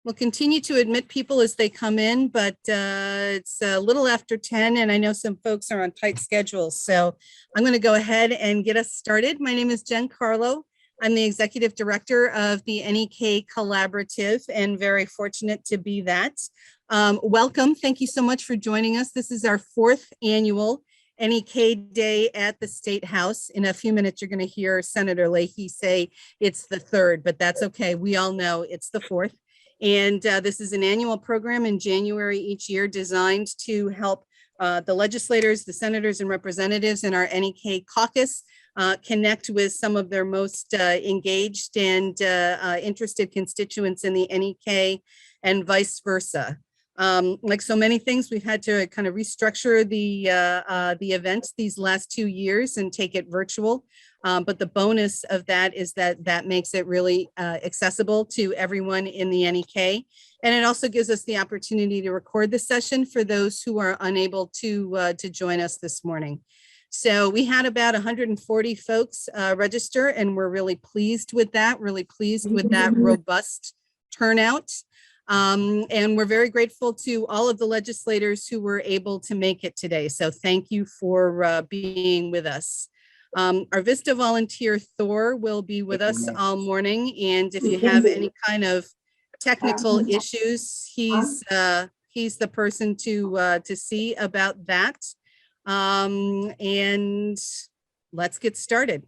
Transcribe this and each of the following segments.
We'll continue to admit people as they come in, but it's a little after 10, and I know some folks are on tight schedules. So I'm going to go ahead and get us started. My name is Jen Carlo. I'm the Executive Director of the NEK Collaborative and very fortunate to be that. Welcome. Thank you so much for joining us. This is our 4th annual NEK Day at the Statehouse. In a few minutes, you're going to hear Senator Leahy say it's the 3rd, but that's okay. We all know it's the 4th. And this is an annual program in January each year designed to help the legislators, the senators and representatives in our NEK caucus connect with some of their most engaged and interested constituents in the NEK and vice versa. Like so many things, we've had to kind of restructure the event these last 2 years and take it virtual. But the bonus of that is that makes it really accessible to everyone in the NEK. And it also gives us the opportunity to record the session for those who are unable to join us this morning. So we had about 140 folks register, and we're really pleased with that, robust turnout. And we're very grateful to all of the legislators who were able to make it today. So thank you for being with us. Our Vista volunteer, Thor, will be with us all morning. And if you have any kind of technical issues, he's the person to see about that. And let's get started.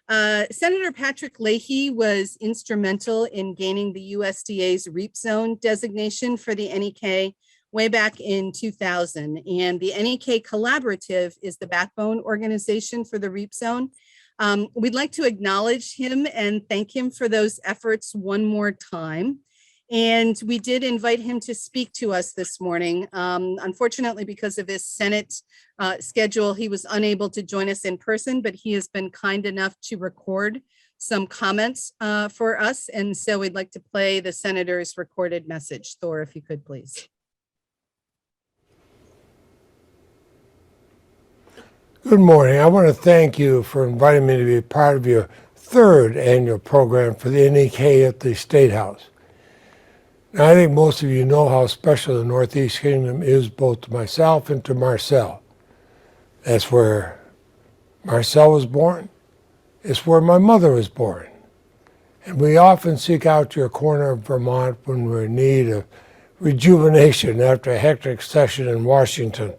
Senator Patrick Leahy was instrumental in gaining the USDA's REAP zone designation for the NEK way back in 2000. And the NEK Collaborative is the backbone organization for the REAP zone. We'd like to acknowledge him and thank him for those efforts one more time. And we did invite him to speak to us this morning. Unfortunately, because of his Senate schedule, he was unable to join us in person, but he has been kind enough to record some comments for us. And so we'd like to play the senator's recorded message. Thor, if you could, please. Good morning. I want to thank you for inviting me to be part of your 3rd annual program for the NEK at the Statehouse. Now, I think most of you know how special the Northeast Kingdom is both to myself and to Marcel. That's where Marcel was born. It's where my mother was born. And we often seek out your corner of Vermont when we're in need of rejuvenation after a hectic session in Washington.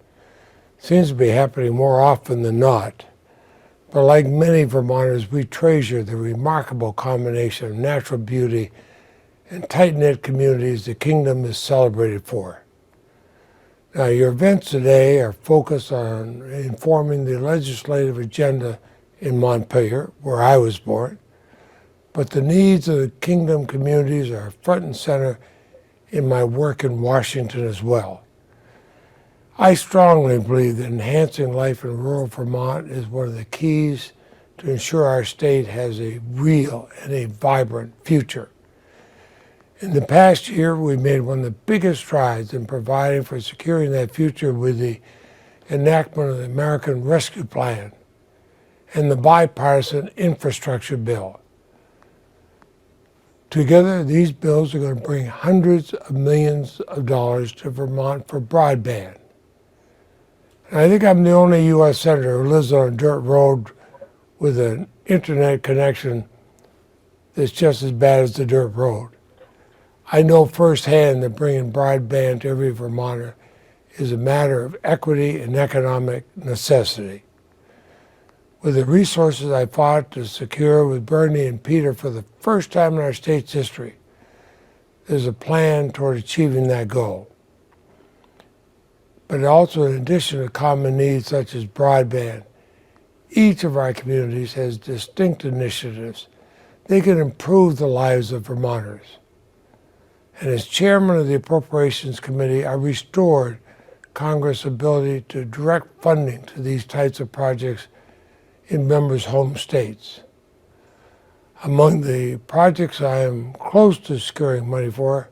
Seems to be happening more often than not. But like many Vermonters, we treasure the remarkable combination of natural beauty and tight-knit communities the kingdom is celebrated for. Now, your events today are focused on informing the legislative agenda in Montpelier, where I was born, but the needs of the kingdom communities are front and center in my work in Washington as well. I strongly believe that enhancing life in rural Vermont is one of the keys to ensure our state has a real and a vibrant future. In the past year, we made one of the biggest strides in providing for securing that future with the enactment of the American Rescue Plan and the bipartisan infrastructure bill. Together, these bills are going to bring hundreds of millions of dollars to Vermont for broadband. And I think I'm the only U.S. senator who lives on a dirt road with an internet connection that's just as bad as the dirt road. I know firsthand that bringing broadband to every Vermonter is a matter of equity and economic necessity. With the resources I fought to secure with Bernie and Peter for the first time in our state's history, there's a plan toward achieving that goal. But also, in addition to common needs such as broadband, each of our communities has distinct initiatives. They can improve the lives of Vermonters. And as chairman of the Appropriations Committee, I restored Congress' ability to direct funding to these types of projects in members' home states. Among the projects I am close to securing money for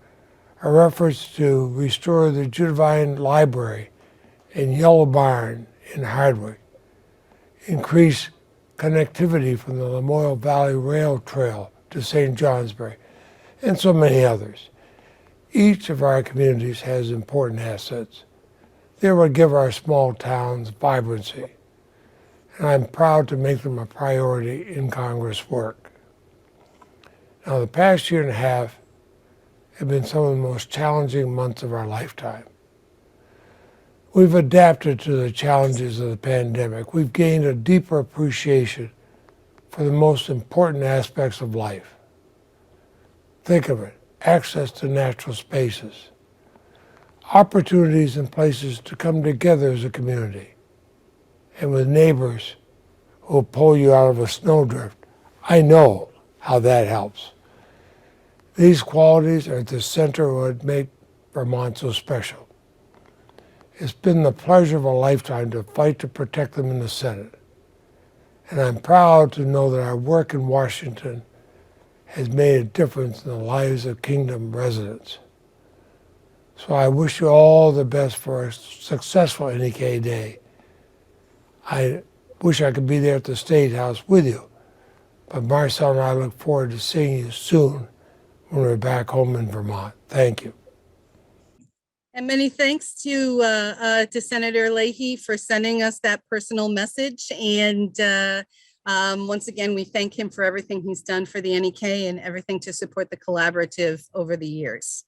are efforts to restore the Judavine Library and Yellow Barn in Hardwick, increase connectivity from the Lamoille Valley Rail Trail to St. Johnsbury, and so many others. Each of our communities has important assets. They will give our small towns vibrancy, and I'm proud to make them a priority in Congress work. Now, the past year and a half have been some of the most challenging months of our lifetime. We've adapted to the challenges of the pandemic. We've gained a deeper appreciation for the most important aspects of life. Think of it, access to natural spaces, opportunities and places to come together as a community, and with neighbors who will pull you out of a snowdrift. I know how that helps. These qualities are at the center of what make Vermont so special. It's been the pleasure of a lifetime to fight to protect them in the Senate. And I'm proud to know that our work in Washington has made a difference in the lives of Kingdom residents. So I wish you all the best for a successful NEK Day. I wish I could be there at the State House with you, but Marcel and I look forward to seeing you soon when we're back home in Vermont. Thank you. And many thanks to Senator Leahy for sending us that personal message. And once again, we thank him for everything he's done for the NEK and everything to support the collaborative over the years.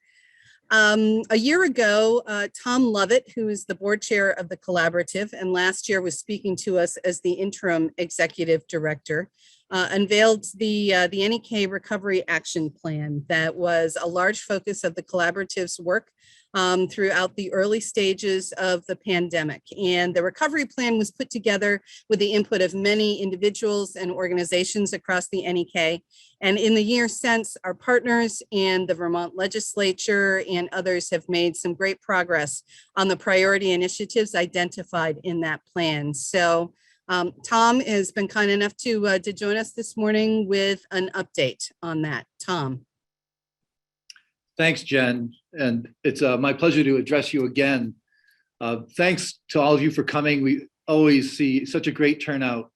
A year ago, Tom Lovett, who is the board chair of the collaborative and last year was speaking to us as the interim executive director, unveiled the NEK Recovery Action Plan that was a large focus of the collaborative's work throughout the early stages of the pandemic. And the recovery plan was put together with the input of many individuals and organizations across the NEK. And in the years since, our partners and the Vermont Legislature and others have made some great progress on the priority initiatives identified in that plan. So Tom has been kind enough to join us this morning with an update on that. Tom. Thanks, Jen. And it's my pleasure to address you again. Thanks to all of you for coming. We always see such a great turnout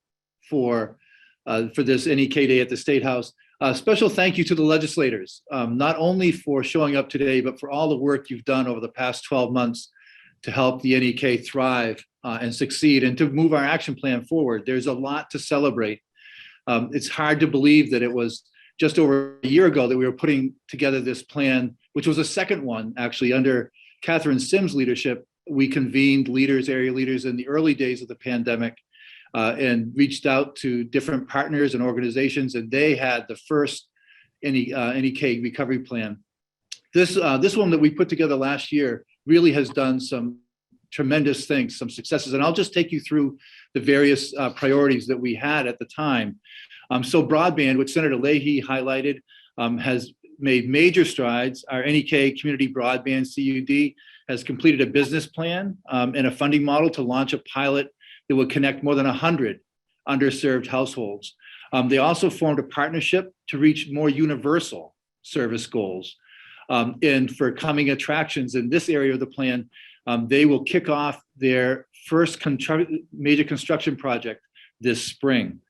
for this NEK Day at the State House. Special thank you to the legislators, not only for showing up today, but for all the work you've done over the past 12 months to help the NEK thrive and succeed and to move our action plan forward. There's a lot to celebrate. It's hard to believe that it was just over a year ago that we were putting together this plan, which was a second one actually under Catherine Sims' leadership. We convened leaders, area leaders in the early days of the pandemic and reached out to different partners and organizations, and they had the first NEK recovery plan. This one that we put together last year really has done some tremendous things, some successes, and I'll just take you through the various priorities that we had at the time. So broadband, which Senator Leahy highlighted, has made major strides. Our NEK Community Broadband CUD has completed a business plan and a funding model to launch a pilot that would connect more than 100 underserved households. They also formed a partnership to reach more universal service goals. And for coming attractions in this area of the plan, they will kick off their first major construction project this spring.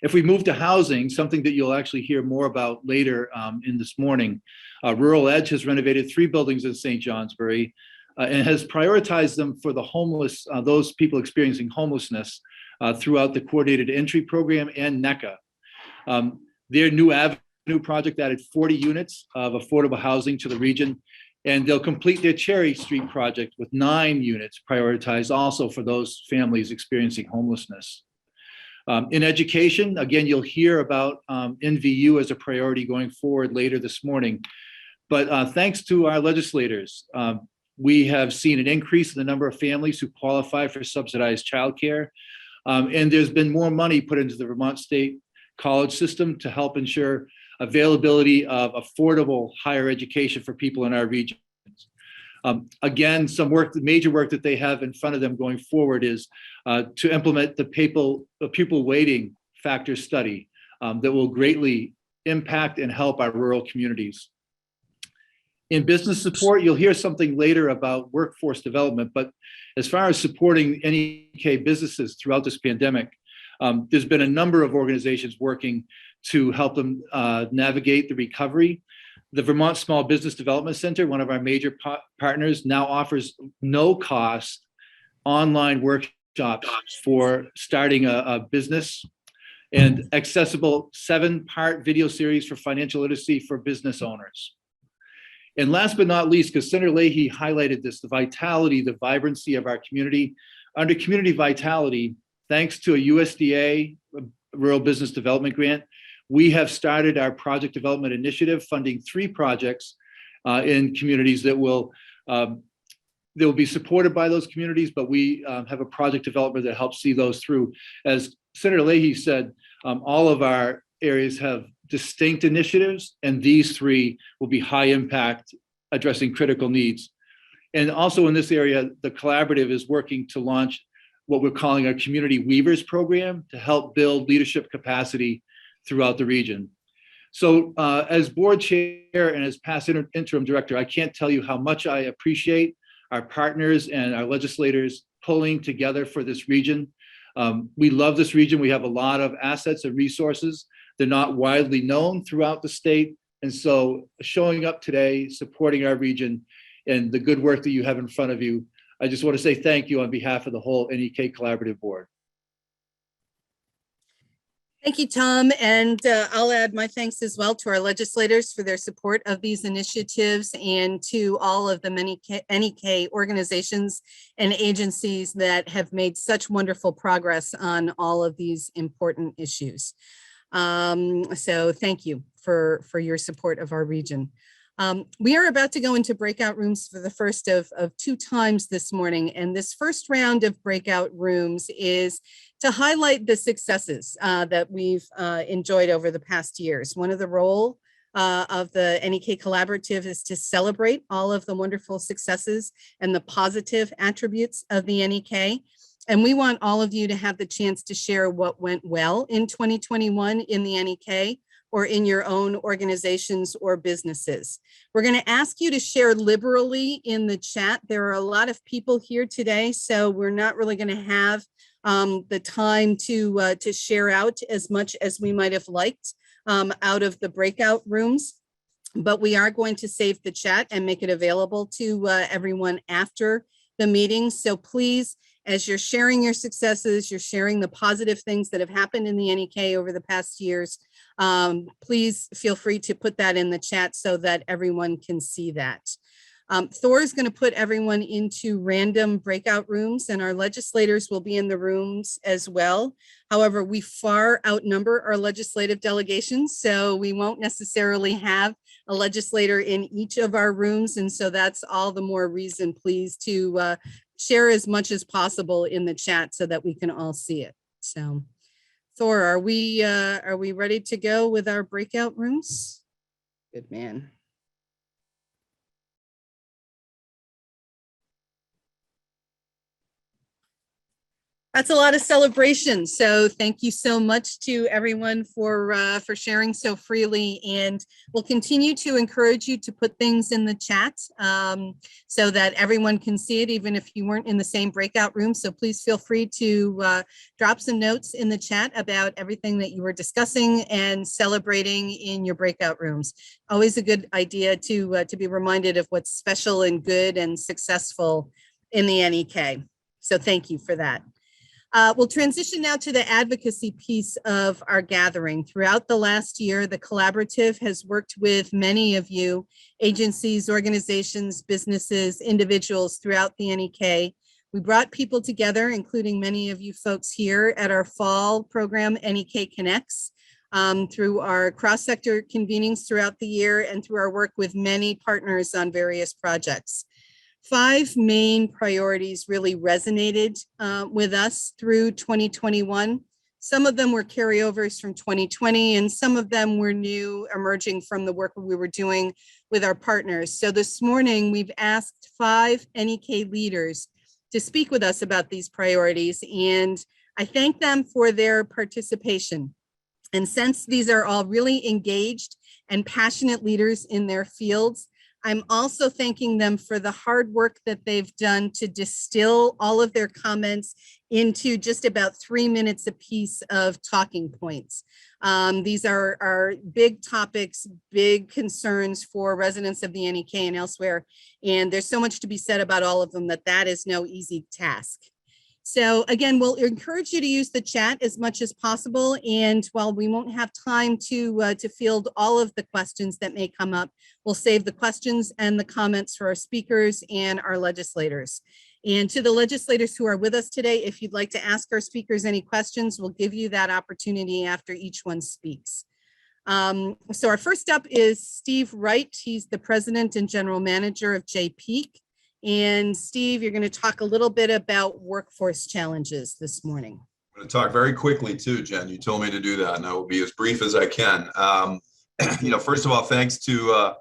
If we move to housing, something that you'll actually hear more about later in this morning, RuralEdge has renovated 3 buildings in St. Johnsbury and has prioritized them for the homeless, those people experiencing homelessness throughout the Coordinated Entry Program and NECA. Their new avenue project added 40 units of affordable housing to the region, and they'll complete their Cherry Street project with 9 units prioritized also for those families experiencing homelessness. In education, again, you'll hear about NVU as a priority going forward later this morning. But thanks to our legislators, we have seen an increase in the number of families who qualify for subsidized childcare. And there's been more money put into the Vermont State College system to help ensure availability of affordable higher education for people in our region. Again, some work, the major work that they have in front of them going forward is to implement the pupil weighting factor study that will greatly impact and help our rural communities. In business support, you'll hear something later about workforce development, but as far as supporting NEK businesses throughout this pandemic, there's been a number of organizations working to help them navigate the recovery. The Vermont Small Business Development Center, one of our major partners, now offers no cost online workshops for starting a business and accessible 7-part video series for financial literacy for business owners. And last but not least, because Senator Leahy highlighted this, the vitality, the vibrancy of our community. Under community vitality, thanks to a USDA Rural Business Development Grant, we have started our project development initiative, funding 3 projects in communities that will be supported by those communities, but we have a project developer that helps see those through. As Senator Leahy said, all of our areas have distinct initiatives, and these 3 will be high impact, addressing critical needs. And also in this area, the collaborative is working to launch what we're calling our Community Weavers program to help build leadership capacity throughout the region. So as board chair and as past interim director, I can't tell you how much I appreciate our partners and our legislators pulling together for this region. We love this region. We have a lot of assets and resources. They're not widely known throughout the state. And so showing up today, supporting our region and the good work that you have in front of you, I just want to say thank you on behalf of the whole NEK Collaborative Board. Thank you, Tom. And I'll add my thanks as well to our legislators for their support of these initiatives and to all of the many NEK organizations and agencies that have made such wonderful progress on all of these important issues. So thank you for your support of our region. We are about to go into breakout rooms for the first of 2 times this morning. And this first round of breakout rooms is to highlight the successes that we've enjoyed over the past years. One of the role of the NEK Collaborative is to celebrate all of the wonderful successes and the positive attributes of the NEK. And we want all of you to have the chance to share what went well in 2021 in the NEK or in your own organizations or businesses. We're going to ask you to share liberally in the chat. There are a lot of people here today, so we're not really going to have the time to share out as much as we might have liked out of the breakout rooms. But we are going to save the chat and make it available to everyone after the meeting. So please, as you're sharing your successes, you're sharing the positive things that have happened in the NEK over the past years, please feel free to put that in the chat so that everyone can see that. Thor is going to put everyone into random breakout rooms, and our legislators will be in the rooms as well. However, we far outnumber our legislative delegations, so we won't necessarily have a legislator in each of our rooms. And so that's all the more reason, please, to share as much as possible in the chat so that we can all see it. So Thor, are we ready to go with our breakout rooms? Good man. That's a lot of celebration. So thank you so much to everyone for sharing so freely, and we'll continue to encourage you to put things in the chat so that everyone can see it, even if you weren't in the same breakout room. So please feel free to drop some notes in the chat about everything that you were discussing and celebrating in your breakout rooms. Always a good idea to be reminded of what's special and good and successful in the NEK. So thank you for that. We'll transition now to the advocacy piece of our gathering. Throughout the last year, the collaborative has worked with many of you, agencies, organizations, businesses, individuals throughout the NEK. We brought people together, including many of you folks here at our fall program, NEK Connects, through our cross-sector convenings throughout the year and through our work with many partners on various projects. 5 main priorities really resonated with us through 2021. Some of them were carryovers from 2020, and some of them were new, emerging from the work we were doing with our partners. So this morning, we've asked 5 NEK leaders to speak with us about these priorities, and I thank them for their participation. And since these are all really engaged and passionate leaders in their fields, I'm also thanking them for the hard work that they've done to distill all of their comments into just about 3 minutes apiece of talking points. These are big topics, big concerns for residents of the NEK and elsewhere. And there's so much to be said about all of them that is no easy task. So again, we'll encourage you to use the chat as much as possible. And while we won't have time to field all of the questions that may come up, we'll save the questions and the comments for our speakers and our legislators. And to the legislators who are with us today, if you'd like to ask our speakers any questions, we'll give you that opportunity after each one speaks. So our first up is Steve Wright. He's the president and general manager of JPEAK. And Steve, you're going to talk a little bit about workforce challenges this morning. I'm going to talk very quickly too, Jen. You told me to do that, and I will be as brief as I can. First of all, thanks to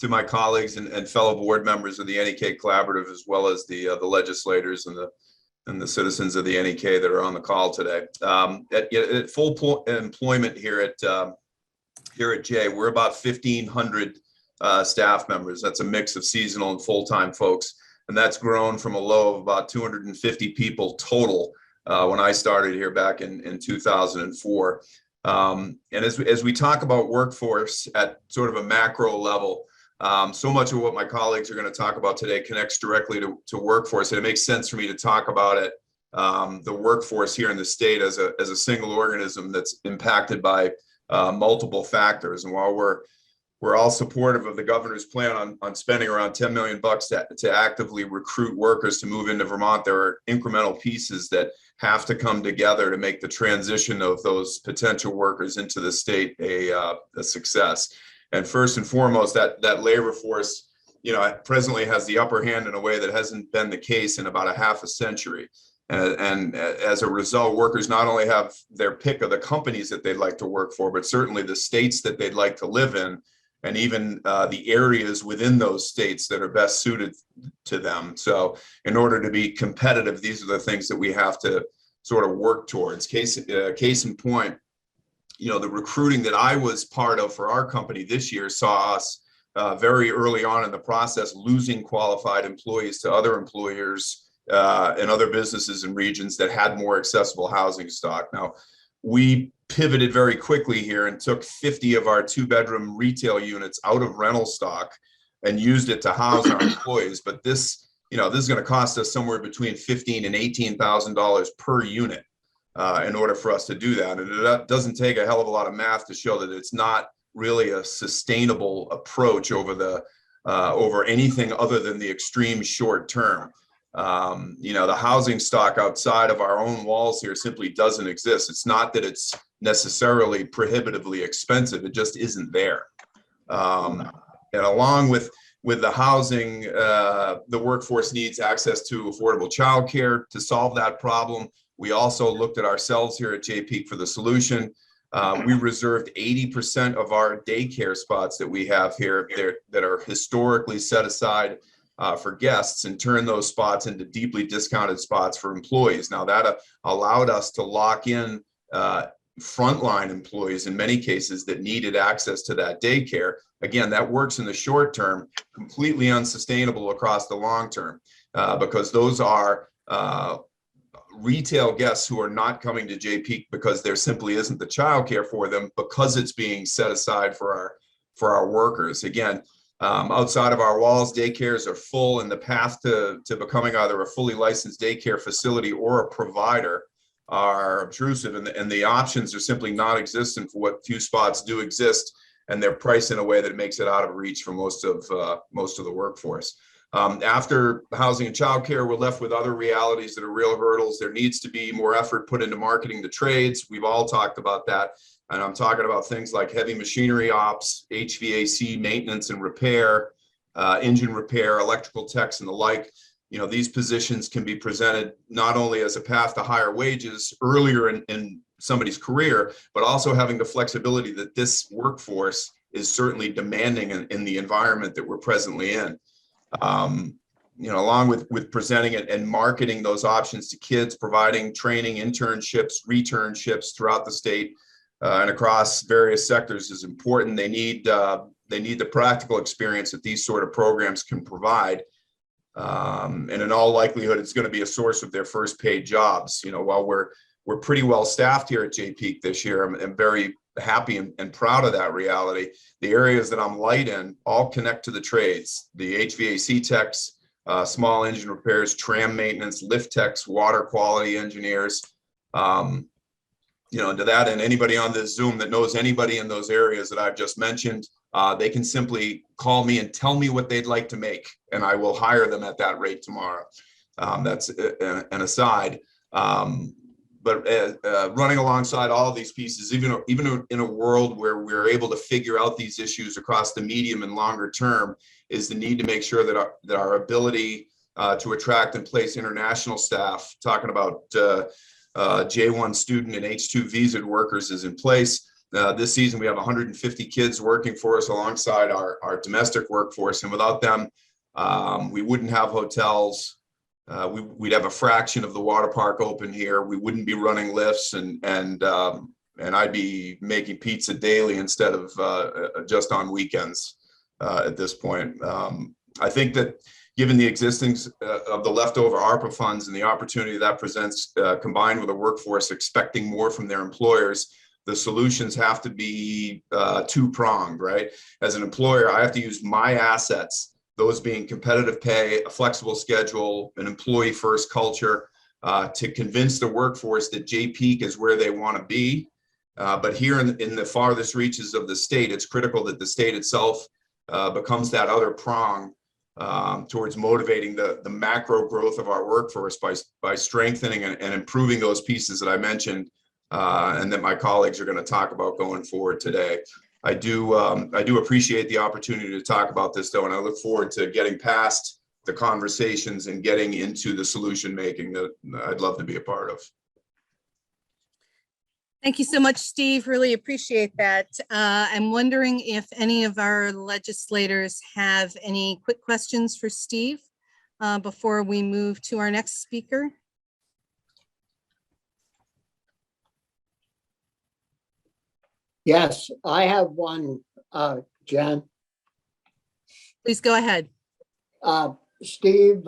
my colleagues and fellow board members of the NEK Collaborative, as well as the legislators and the citizens of the NEK that are on the call today. At full employment here at J, we're about 1,500 staff members. That's a mix of seasonal and full-time folks, and that's grown from a low of about 250 people total when I started here back in 2004. And as we talk about workforce at sort of a macro level, so much of what my colleagues are going to talk about today connects directly to workforce, and it makes sense for me to talk about it, the workforce here in the state as a single organism that's impacted by multiple factors. And while we're all supportive of the governor's plan on spending around $10 million to actively recruit workers to move into Vermont, there are incremental pieces that have to come together to make the transition of those potential workers into the state a success. And first and foremost, that labor force, presently has the upper hand in a way that hasn't been the case in about a half a century. And as a result, workers not only have their pick of the companies that they'd like to work for, but certainly the states that they'd like to live in, and even the areas within those states that are best suited to them. So in order to be competitive, these are the things that we have to sort of work towards. Case in point, the recruiting that I was part of for our company this year saw us very early on in the process losing qualified employees to other employers and other businesses and regions that had more accessible housing stock. Now, we pivoted very quickly here and took 50 of our 2-bedroom retail units out of rental stock and used it to house our employees. But this is going to cost us somewhere between $15,000 and $18,000 per unit in order for us to do that. And it doesn't take a hell of a lot of math to show that it's not really a sustainable approach over anything other than the extreme short term. The housing stock outside of our own walls here simply doesn't exist. It's not that it's necessarily prohibitively expensive, it just isn't there. And along with the housing, the workforce needs access to affordable childcare to solve that problem. We also looked at ourselves here at JPEAK for the solution. We reserved 80% of our daycare spots that we have here that are historically set aside for guests, and turn those spots into deeply discounted spots for employees. Now that allowed us to lock in frontline employees in many cases that needed access to that daycare. Again, that works in the short term, completely unsustainable across the long term, because those are retail guests who are not coming to JPEAK because there simply isn't the childcare for them, because it's being set aside for our workers. Again, outside of our walls, daycares are full, and the path to becoming either a fully licensed daycare facility or a provider are obtrusive, and the options are simply non-existent for what few spots do exist, and they're priced in a way that makes it out of reach for most of the workforce. After housing and childcare, we're left with other realities that are real hurdles. There needs to be more effort put into marketing the trades. We've all talked about that. And I'm talking about things like heavy machinery ops, HVAC maintenance and repair, engine repair, electrical techs, and the like. These positions can be presented not only as a path to higher wages earlier in somebody's career, but also having the flexibility that this workforce is certainly demanding in the environment that we're presently in. Along with presenting it and marketing those options to kids, providing training, internships, returnships throughout the state and across various sectors is important. They need They need the practical experience that these sort of programs can provide. And in all likelihood, it's going to be a source of their first paid jobs. You know, while we're pretty well staffed here at JPEAK this year, I'm very happy and proud of that reality. The areas that I'm light in all connect to the trades, the HVAC techs, small engine repairs, tram maintenance, lift techs, water quality engineers. You know, to that, and anybody on this Zoom that knows anybody in those areas that I've just mentioned, they can simply call me and tell me what they'd like to make, and I will hire them at that rate tomorrow. That's an aside. But running alongside all of these pieces, even in a world where we're able to figure out these issues across the medium and longer term, is the need to make sure that our ability to attract and place international staff, talking about J1 student and H2 visa workers, is in place. This season, we have 150 kids working for us alongside our domestic workforce, and without them, we wouldn't have hotels. We'd have a fraction of the water park open here. We wouldn't be running lifts, and I'd be making pizza daily instead of just on weekends at this point. I think that given the existence of the leftover ARPA funds and the opportunity that presents, combined with a workforce expecting more from their employers, the solutions have to be two-pronged, right? As an employer, I have to use my assets, those being competitive pay, a flexible schedule, an employee-first culture, to convince the workforce that JPEAK is where they want to be. But here in the farthest reaches of the state, it's critical that the state itself becomes that other prong towards motivating the macro growth of our workforce by strengthening and improving those pieces that I mentioned, and that my colleagues are going to talk about going forward today. I do appreciate the opportunity to talk about this, though, and I look forward to getting past the conversations and getting into the solution making that I'd love to be a part of. Thank you so much, Steve. Really appreciate that. I'm wondering if any of our legislators have any quick questions for Steve before we move to our next speaker. Yes, I have one, Jen. Please go ahead. Steve,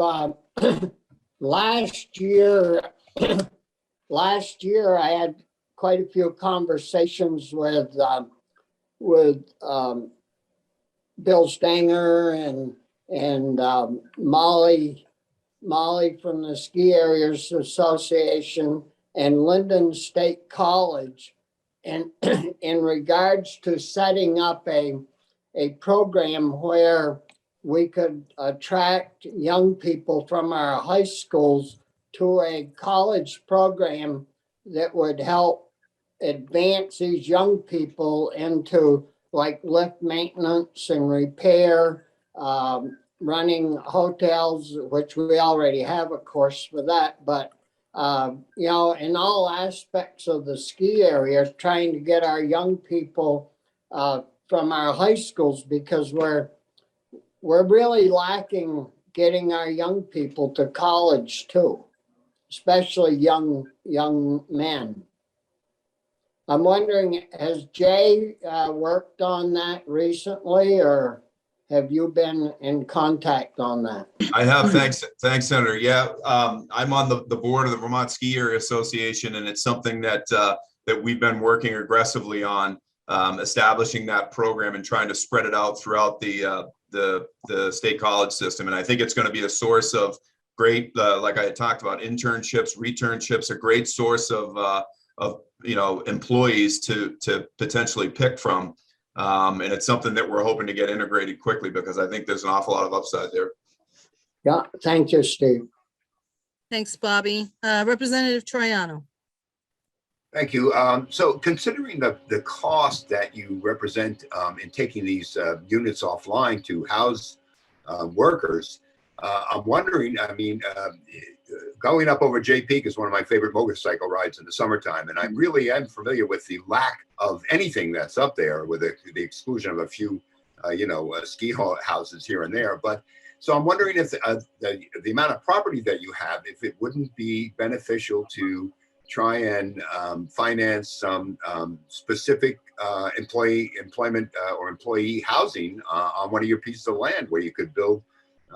last year I had quite a few conversations with Bill Stanger and Molly from the Ski Areas Association and Linden State College, and in regards to setting up a program where we could attract young people from our high schools to a college program that would help advance these young people into like lift maintenance and repair, running hotels, which we already have a course for that, but you know, in all aspects of the ski area, trying to get our young people from our high schools, because we're really lacking getting our young people to college too, especially young men. I'm wondering, has Jay worked on that recently, or have you been in contact on that? I have. Thanks, Senator. Yeah, I'm on the board of the Vermont Ski Area Association, and it's something that we've been working aggressively on, establishing that program and trying to spread it out throughout the state college system. And I think it's going to be a source of great, like I had talked about, internships, returnships, a great source of employees to potentially pick from. And it's something that we're hoping to get integrated quickly, because I think there's an awful lot of upside there. Yeah, thank you, Steve. Thanks, Bobby. Representative Troiano. Thank you. So considering the cost that you represent in taking these units offline to house workers, I'm wondering, I mean, going up over JPEAK is one of my favorite motorcycle rides in the summertime, and I really am familiar with the lack of anything that's up there, with the exclusion of a few, ski houses here and there. But so I'm wondering if the amount of property that you have, if it wouldn't be beneficial to try and finance some specific employment or employee housing on one of your pieces of land where you could build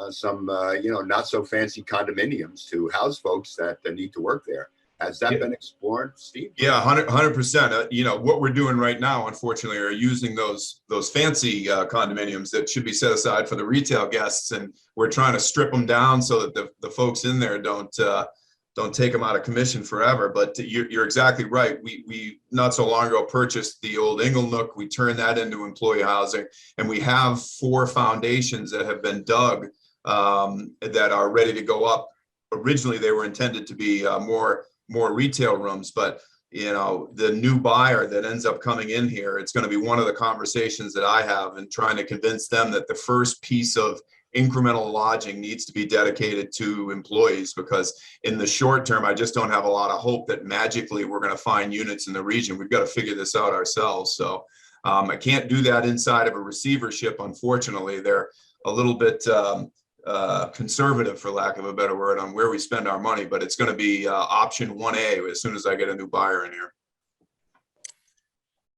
some, not so fancy condominiums to house folks that need to work there. Has that been explored, Steve? Yeah, 100%. What we're doing right now, unfortunately, are using those fancy condominiums that should be set aside for the retail guests, and we're trying to strip them down so that the folks in there don't take them out of commission forever. But you're exactly right. We not so long ago purchased the old Inglenook. We turned that into employee housing, and we have 4 foundations that have been dug that are ready to go up. Originally, they were intended to be more retail rooms, but the new buyer that ends up coming in here, it's going to be one of the conversations that I have and trying to convince them that the first piece of incremental lodging needs to be dedicated to employees, because in the short term, I just don't have a lot of hope that magically we're going to find units in the region. We've got to figure this out ourselves. So I can't do that inside of a receivership. Unfortunately, they're a little bit conservative, for lack of a better word, on where we spend our money, but it's going to be option 1A as soon as I get a new buyer in here.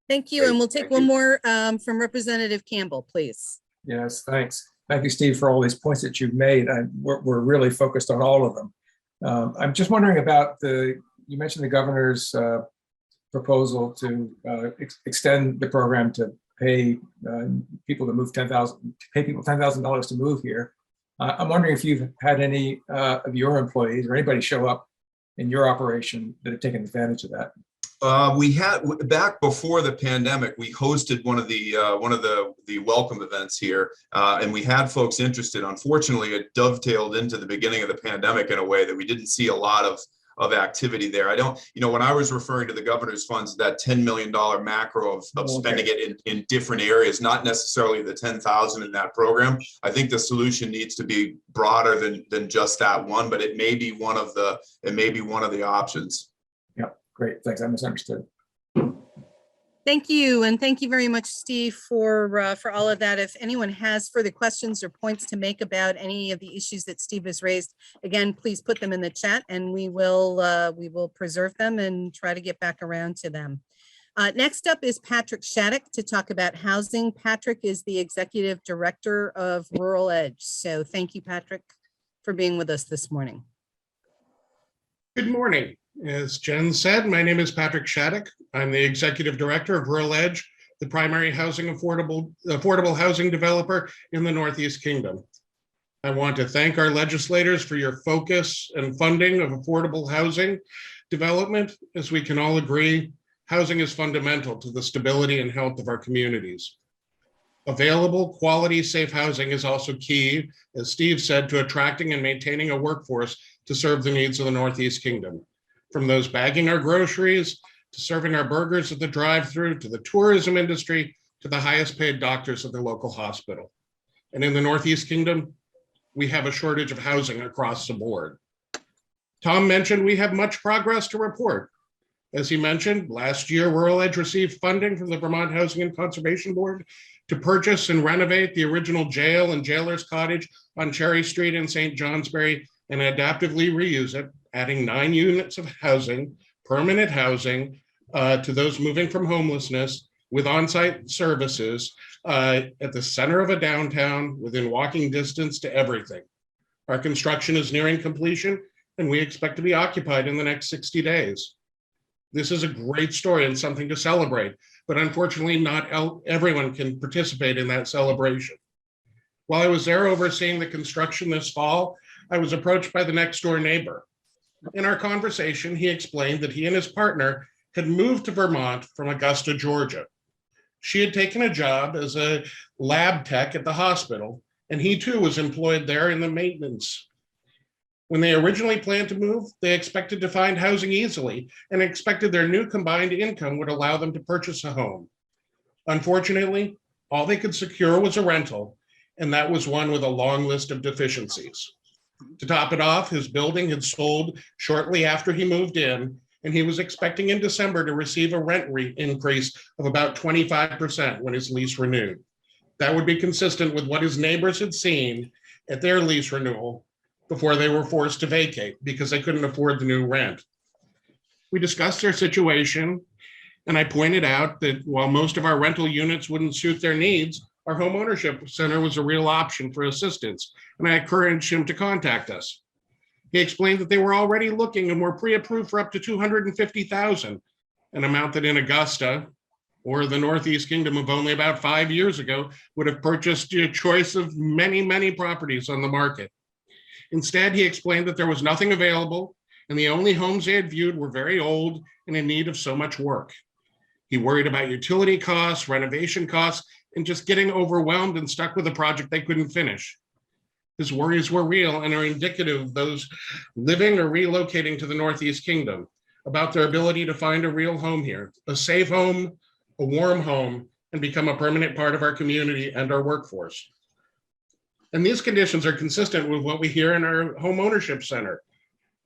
Thank you. Great. And we'll take Thank one you. more from Representative Campbell, please. Yes, thanks. Thank you, Steve, for all these points that you've made. We're really focused on all of them. I'm just wondering about you mentioned the governor's proposal to extend the program to pay people to move pay people $10,000 to move here. I'm wondering if you've had any of your employees or anybody show up in your operation that have taken advantage of that. We had, back before the pandemic, we hosted one of the welcome events here, and we had folks interested. Unfortunately, it dovetailed into the beginning of the pandemic in a way that we didn't see a lot of activity there. I don't, when I was referring to the governor's funds, that $10 million macro of spending it in different areas, not necessarily the 10,000 in that program. I think the solution needs to be broader than just that one, but it may be one of the options. Yeah, great. Thanks. I misunderstood. Thank you. And thank you very much, Steve, for all of that. If anyone has further questions or points to make about any of the issues that Steve has raised, again, please put them in the chat and we will preserve them and try to get back around to them. Next up is Patrick Shattuck to talk about housing. Patrick is the Executive Director of RuralEdge. So thank you, Patrick, for being with us this morning. Good morning. As Jen said, my name is Patrick Shattuck. I'm the Executive Director of RuralEdge, the primary affordable housing developer in the Northeast Kingdom. I want to thank our legislators for your focus and funding of affordable housing development. As we can all agree, housing is fundamental to the stability and health of our communities. Available, quality, safe housing is also key, as Steve said, to attracting and maintaining a workforce to serve the needs of the Northeast Kingdom. From those bagging our groceries, to serving our burgers at the drive-thru, to the tourism industry, to the highest paid doctors at the local hospital. And in the Northeast Kingdom, we have a shortage of housing across the board. Tom mentioned we have much progress to report. As he mentioned, last year, RuralEdge received funding from the Vermont Housing and Conservation Board to purchase and renovate the original jail and jailer's cottage on Cherry Street in St. Johnsbury and adaptively reuse it, adding 9 units of housing, permanent housing, to those moving from homelessness with on-site services at the center of a downtown within walking distance to everything. Our construction is nearing completion and we expect to be occupied in the next 60 days. This is a great story and something to celebrate, but unfortunately not everyone can participate in that celebration. While I was there overseeing the construction this fall, I was approached by the next door neighbor. In our conversation, he explained that he and his partner had moved to Vermont from Augusta, Georgia. She had taken a job as a lab tech at the hospital, and he too was employed there in the maintenance. When they originally planned to move, they expected to find housing easily and expected their new combined income would allow them to purchase a home. Unfortunately, all they could secure was a rental, and that was one with a long list of deficiencies. To top it off, his building had sold shortly after he moved in, and he was expecting in December to receive a rent increase of about 25% when his lease renewed. That would be consistent with what his neighbors had seen at their lease renewal before they were forced to vacate because they couldn't afford the new rent. We discussed their situation, and I pointed out that while most of our rental units wouldn't suit their needs, our home ownership center was a real option for assistance, and I encouraged him to contact us. He explained that they were already looking and were pre-approved for up to $250,000, an amount that in Augusta or the Northeast Kingdom of only about 5 years ago would have purchased a choice of many, many properties on the market. Instead, he explained that there was nothing available and the only homes they had viewed were very old and in need of so much work. He worried about utility costs, renovation costs, and just getting overwhelmed and stuck with a project they couldn't finish. His worries were real and are indicative of those living or relocating to the Northeast Kingdom about their ability to find a real home here, a safe home, a warm home, and become a permanent part of our community and our workforce. And these conditions are consistent with what we hear in our home ownership center.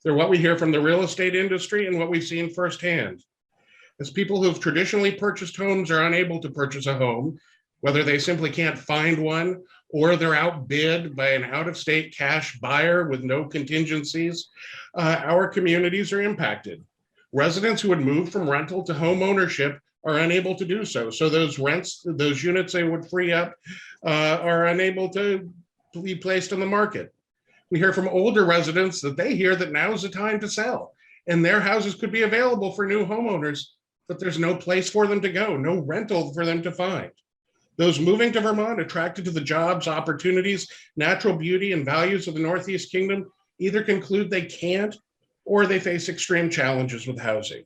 They're what we hear from the real estate industry and what we've seen firsthand. As people who've traditionally purchased homes are unable to purchase a home, whether they simply can't find one or they're outbid by an out-of-state cash buyer with no contingencies, our communities are impacted. Residents who would move from rental to home ownership are unable to do so. So those units they would free up are unable to be placed on the market. We hear from older residents that they hear that now is the time to sell and their houses could be available for new homeowners, but there's no place for them to go, no rental for them to find. Those moving to Vermont, attracted to the jobs, opportunities, natural beauty, and values of the Northeast Kingdom, either conclude they can't or they face extreme challenges with housing.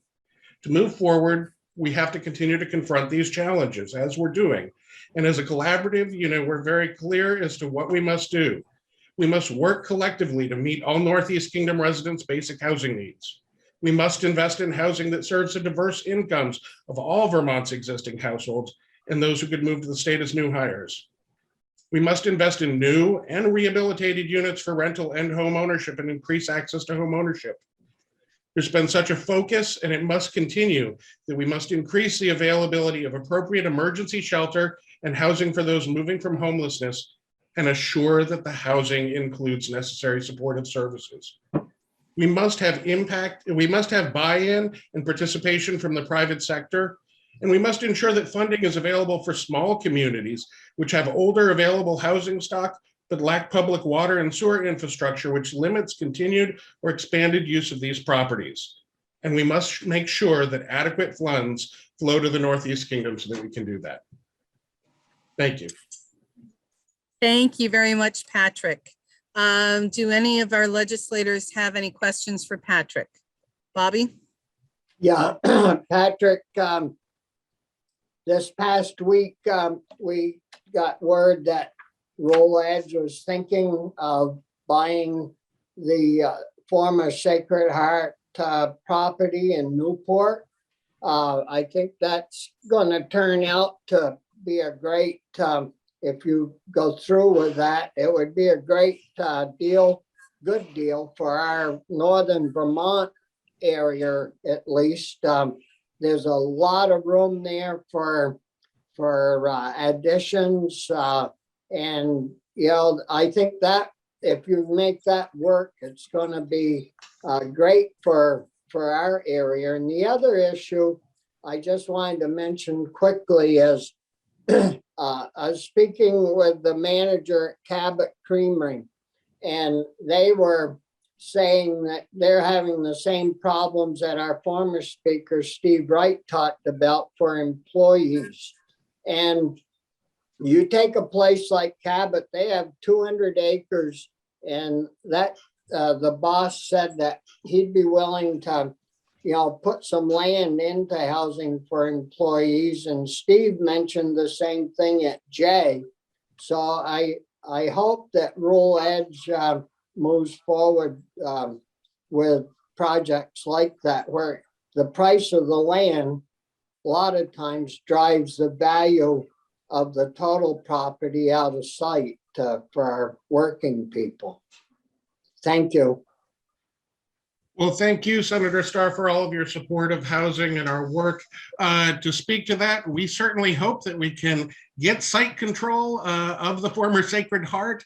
To move forward, we have to continue to confront these challenges as we're doing. And as a collaborative, we're very clear as to what we must do. We must work collectively to meet all Northeast Kingdom residents' basic housing needs. We must invest in housing that serves the diverse incomes of all Vermont's existing households and those who could move to the state as new hires. We must invest in new and rehabilitated units for rental and home ownership and increase access to home ownership. There's been such a focus, and it must continue, that we must increase the availability of appropriate emergency shelter and housing for those moving from homelessness and assure that the housing includes necessary supportive services. We must have buy-in and participation from the private sector, and we must ensure that funding is available for small communities which have older available housing stock but lack public water and sewer infrastructure, which limits continued or expanded use of these properties. And we must make sure that adequate funds flow to the Northeast Kingdom so that we can do that. Thank you. Thank you very much, Patrick. Do any of our legislators have any questions for Patrick? Bobby? Yeah, Patrick, this past week, we got word that RuralEdge was thinking of buying the former Sacred Heart property in Newport. I think that's going to turn out to be a great, if you go through with that, it would be a great deal, good deal for our northern Vermont area, at least. There's a lot of room there for additions. And, I think that if you make that work, it's going to be great for our area. And the other issue I just wanted to mention quickly is I was speaking with the manager at Cabot Creamery, and they were saying that they're having the same problems that our former speaker, Steve Wright, talked about for employees. And you take a place like Cabot, they have 200 acres, and that the boss said that he'd be willing to, put some land into housing for employees. And Steve mentioned the same thing at Jay. So I hope that RuralEdge moves forward with projects like that, where the price of the land a lot of times drives the value of the total property out of sight for our working people. Thank you. Well, thank you, Senator Starr, for all of your support of housing and our work. To speak to that, we certainly hope that we can get site control of the former Sacred Heart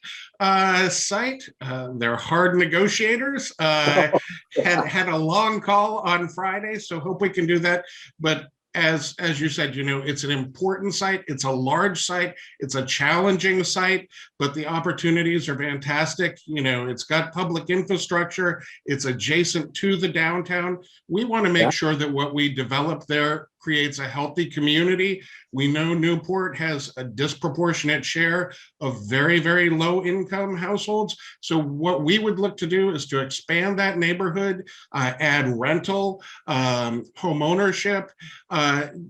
site. They're hard negotiators. Had a long call on Friday, so hope we can do that. But as you said, it's an important site. It's a large site. It's a challenging site, but the opportunities are fantastic. It's got public infrastructure. It's adjacent to the downtown. We want to make sure that what we develop there creates a healthy community. We know Newport has a disproportionate share of very, very low income households. So what we would look to do is to expand that neighborhood, add rental, home ownership,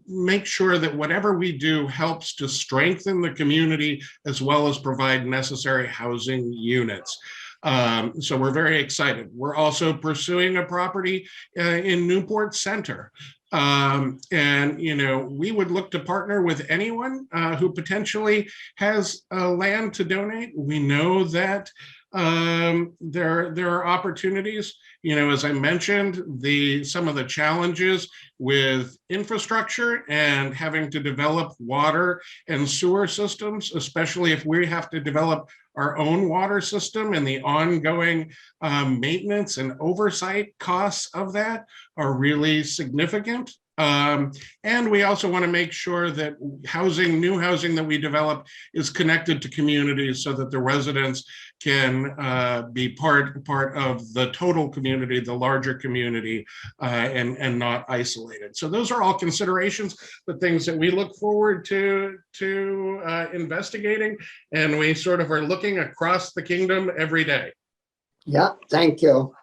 make sure that whatever we do helps to strengthen the community as well as provide necessary housing units. So we're very excited. We're also pursuing a property in Newport Center. And we would look to partner with anyone who potentially has land to donate. We know that there are opportunities. As I mentioned, some of the challenges with infrastructure and having to develop water and sewer systems, especially if we have to develop our own water system, and the ongoing maintenance and oversight costs of that are really significant. And we also want to make sure that new housing that we develop is connected to communities so that the residents can be part of the total community, the larger community, and not isolated. So those are all considerations, but things that we look forward to investigating, and we sort of are looking across the kingdom every day. Yeah, thank you.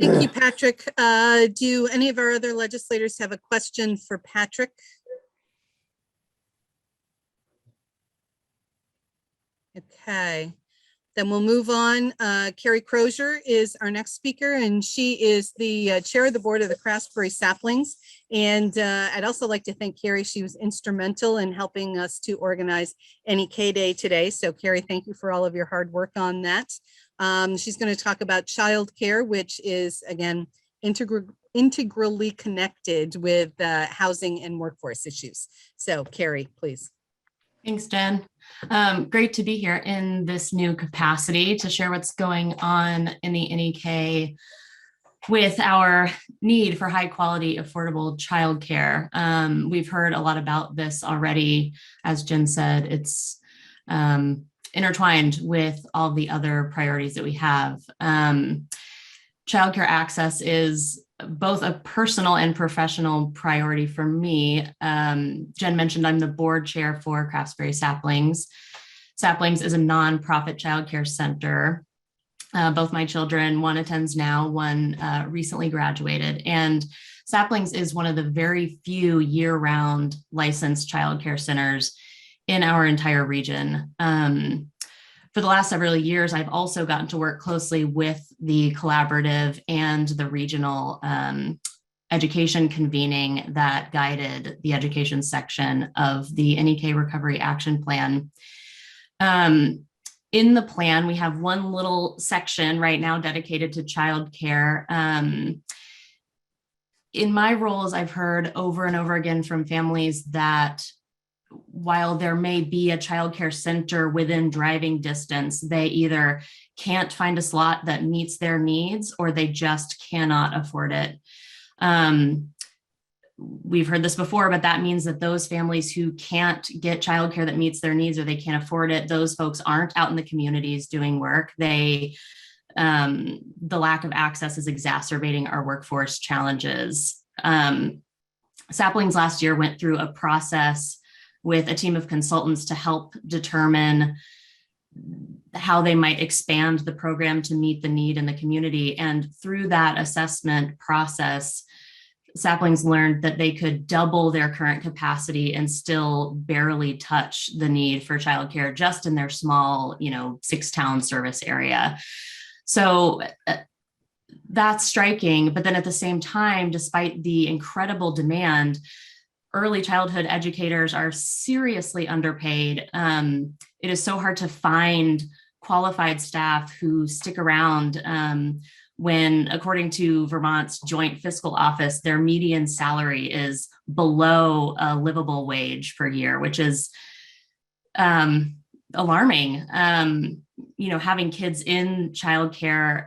Thank you, Patrick. Do any of our other legislators have a question for Patrick? Okay, then we'll move on. Carey Crozier is our next speaker, and she is the chair of the board of the Craftsbury Saplings. And I'd also like to thank Carey. She was instrumental in helping us to organize NEK Day today. So Carey, thank you for all of your hard work on that. She's going to talk about childcare, which is, again, integrally connected with housing and workforce issues. So Carey, please. Thanks, Jen. Great to be here in this new capacity to share what's going on in the NEK with our need for high quality, affordable childcare. We've heard a lot about this already. As Jen said, it's intertwined with all the other priorities that we have. Childcare access is both a personal and professional priority for me. Jen mentioned I'm the board chair for Craftsbury Saplings. Saplings is a nonprofit childcare center. Both my children, one attends now, one recently graduated. And Saplings is one of the very few year-round licensed childcare centers in our entire region. For the last several years, I've also gotten to work closely with the collaborative and the regional education convening that guided the education section of the NEK Recovery Action Plan. In the plan, we have one little section right now dedicated to childcare. In my roles, I've heard over and over again from families that while there may be a childcare center within driving distance, they either can't find a slot that meets their needs or they just cannot afford it. We've heard this before, but that means that those families who can't get childcare that meets their needs or they can't afford it, those folks aren't out in the communities doing work. The lack of access is exacerbating our workforce challenges. Saplings last year went through a process with a team of consultants to help determine how they might expand the program to meet the need in the community. And through that assessment process, Saplings learned that they could double their current capacity and still barely touch the need for childcare just in their small, 6-town service area. So that's striking. But then at the same time, despite the incredible demand, early childhood educators are seriously underpaid. It is so hard to find qualified staff who stick around when, according to Vermont's Joint Fiscal Office, their median salary is below a livable wage per year, which is alarming. Having kids in childcare,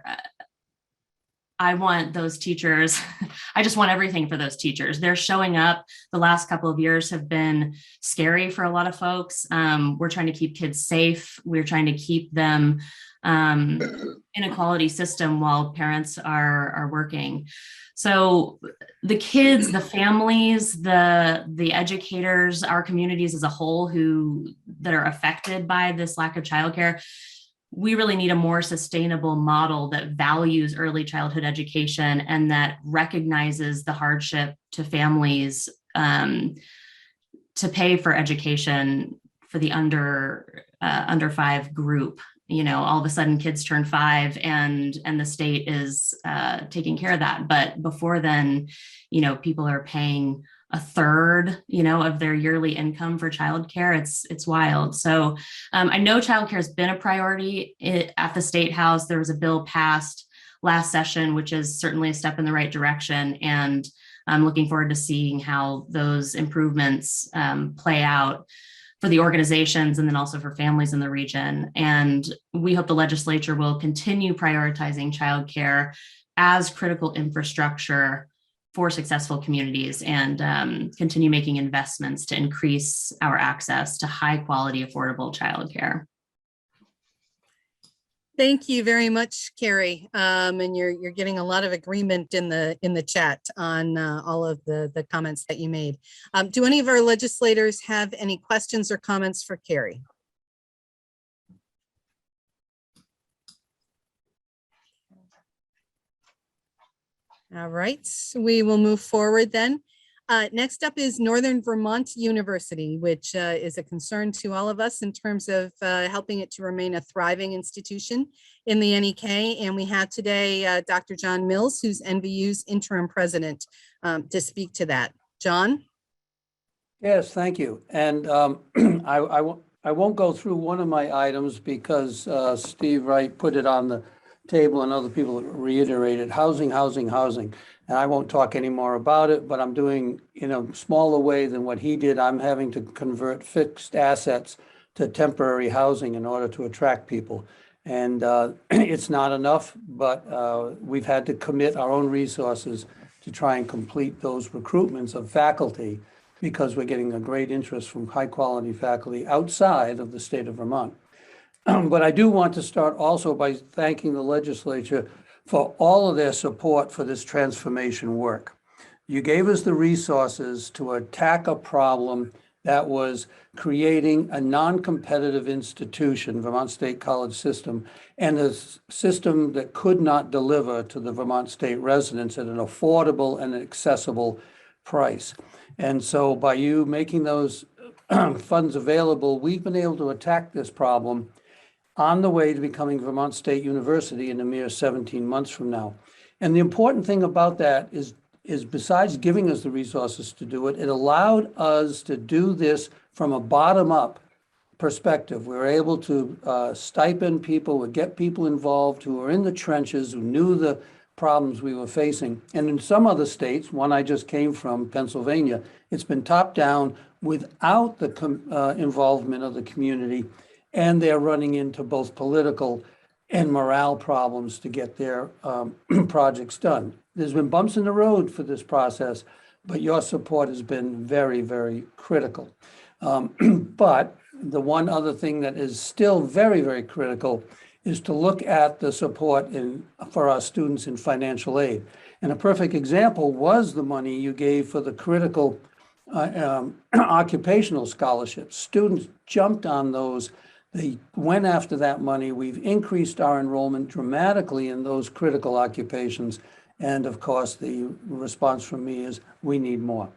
I want those teachers, I just want everything for those teachers. They're showing up. The last couple of years have been scary for a lot of folks. We're trying to keep kids safe. We're trying to keep them in a quality system while parents are working. So the kids, the families, the educators, our communities as a whole that are affected by this lack of childcare, we really need a more sustainable model that values early childhood education and that recognizes the hardship to families to pay for education for the under 5 group. All of a sudden kids turn 5 and the state is taking care of that. But before then, people are paying a third, of their yearly income for childcare. It's wild. So I know childcare has been a priority at the State House. There was a bill passed last session, which is certainly a step in the right direction. And I'm looking forward to seeing how those improvements play out for the organizations and then also for families in the region. And we hope the legislature will continue prioritizing childcare as critical infrastructure for successful communities and continue making investments to increase our access to high quality, affordable childcare. Thank you very much, Carey. And you're getting a lot of agreement in the chat on all of the comments that you made. Do any of our legislators have any questions or comments for Carey? All right, we will move forward then. Next up is Northern Vermont University, which is a concern to all of us in terms of helping it to remain a thriving institution in the NEK. And we have today Dr. John Mills, who's NVU's interim president, to speak to that. John? Yes, thank you. And I won't go through one of my items because Steve Wright put it on the table and other people reiterated housing. And I won't talk any more about it, but I'm doing in a smaller way than what he did. I'm having to convert fixed assets to temporary housing in order to attract people. And it's not enough, but we've had to commit our own resources to try and complete those recruitments of faculty because we're getting a great interest from high quality faculty outside of the state of Vermont. But I do want to start also by thanking the legislature for all of their support for this transformation work. You gave us the resources to attack a problem that was creating a non-competitive institution, Vermont State College system, and a system that could not deliver to the Vermont State residents at an affordable and accessible price. And so by you making those funds available, we've been able to attack this problem on the way to becoming Vermont State University in a mere 17 months from now. And the important thing about that is besides giving us the resources to do it, it allowed us to do this from a bottom-up perspective. We were able to stipend people, get people involved who were in the trenches, who knew the problems we were facing. And in some other states, one I just came from, Pennsylvania, it's been top-down without the involvement of the community, and they're running into both political and morale problems to get their projects done. There's been bumps in the road for this process, but your support has been very, very critical. But the one other thing that is still very, very critical is to look at the support for our students in financial aid. And a perfect example was the money you gave for the critical occupational scholarships. Students jumped on those. They went after that money. We've increased our enrollment dramatically in those critical occupations. And of course, the response from me is we need more.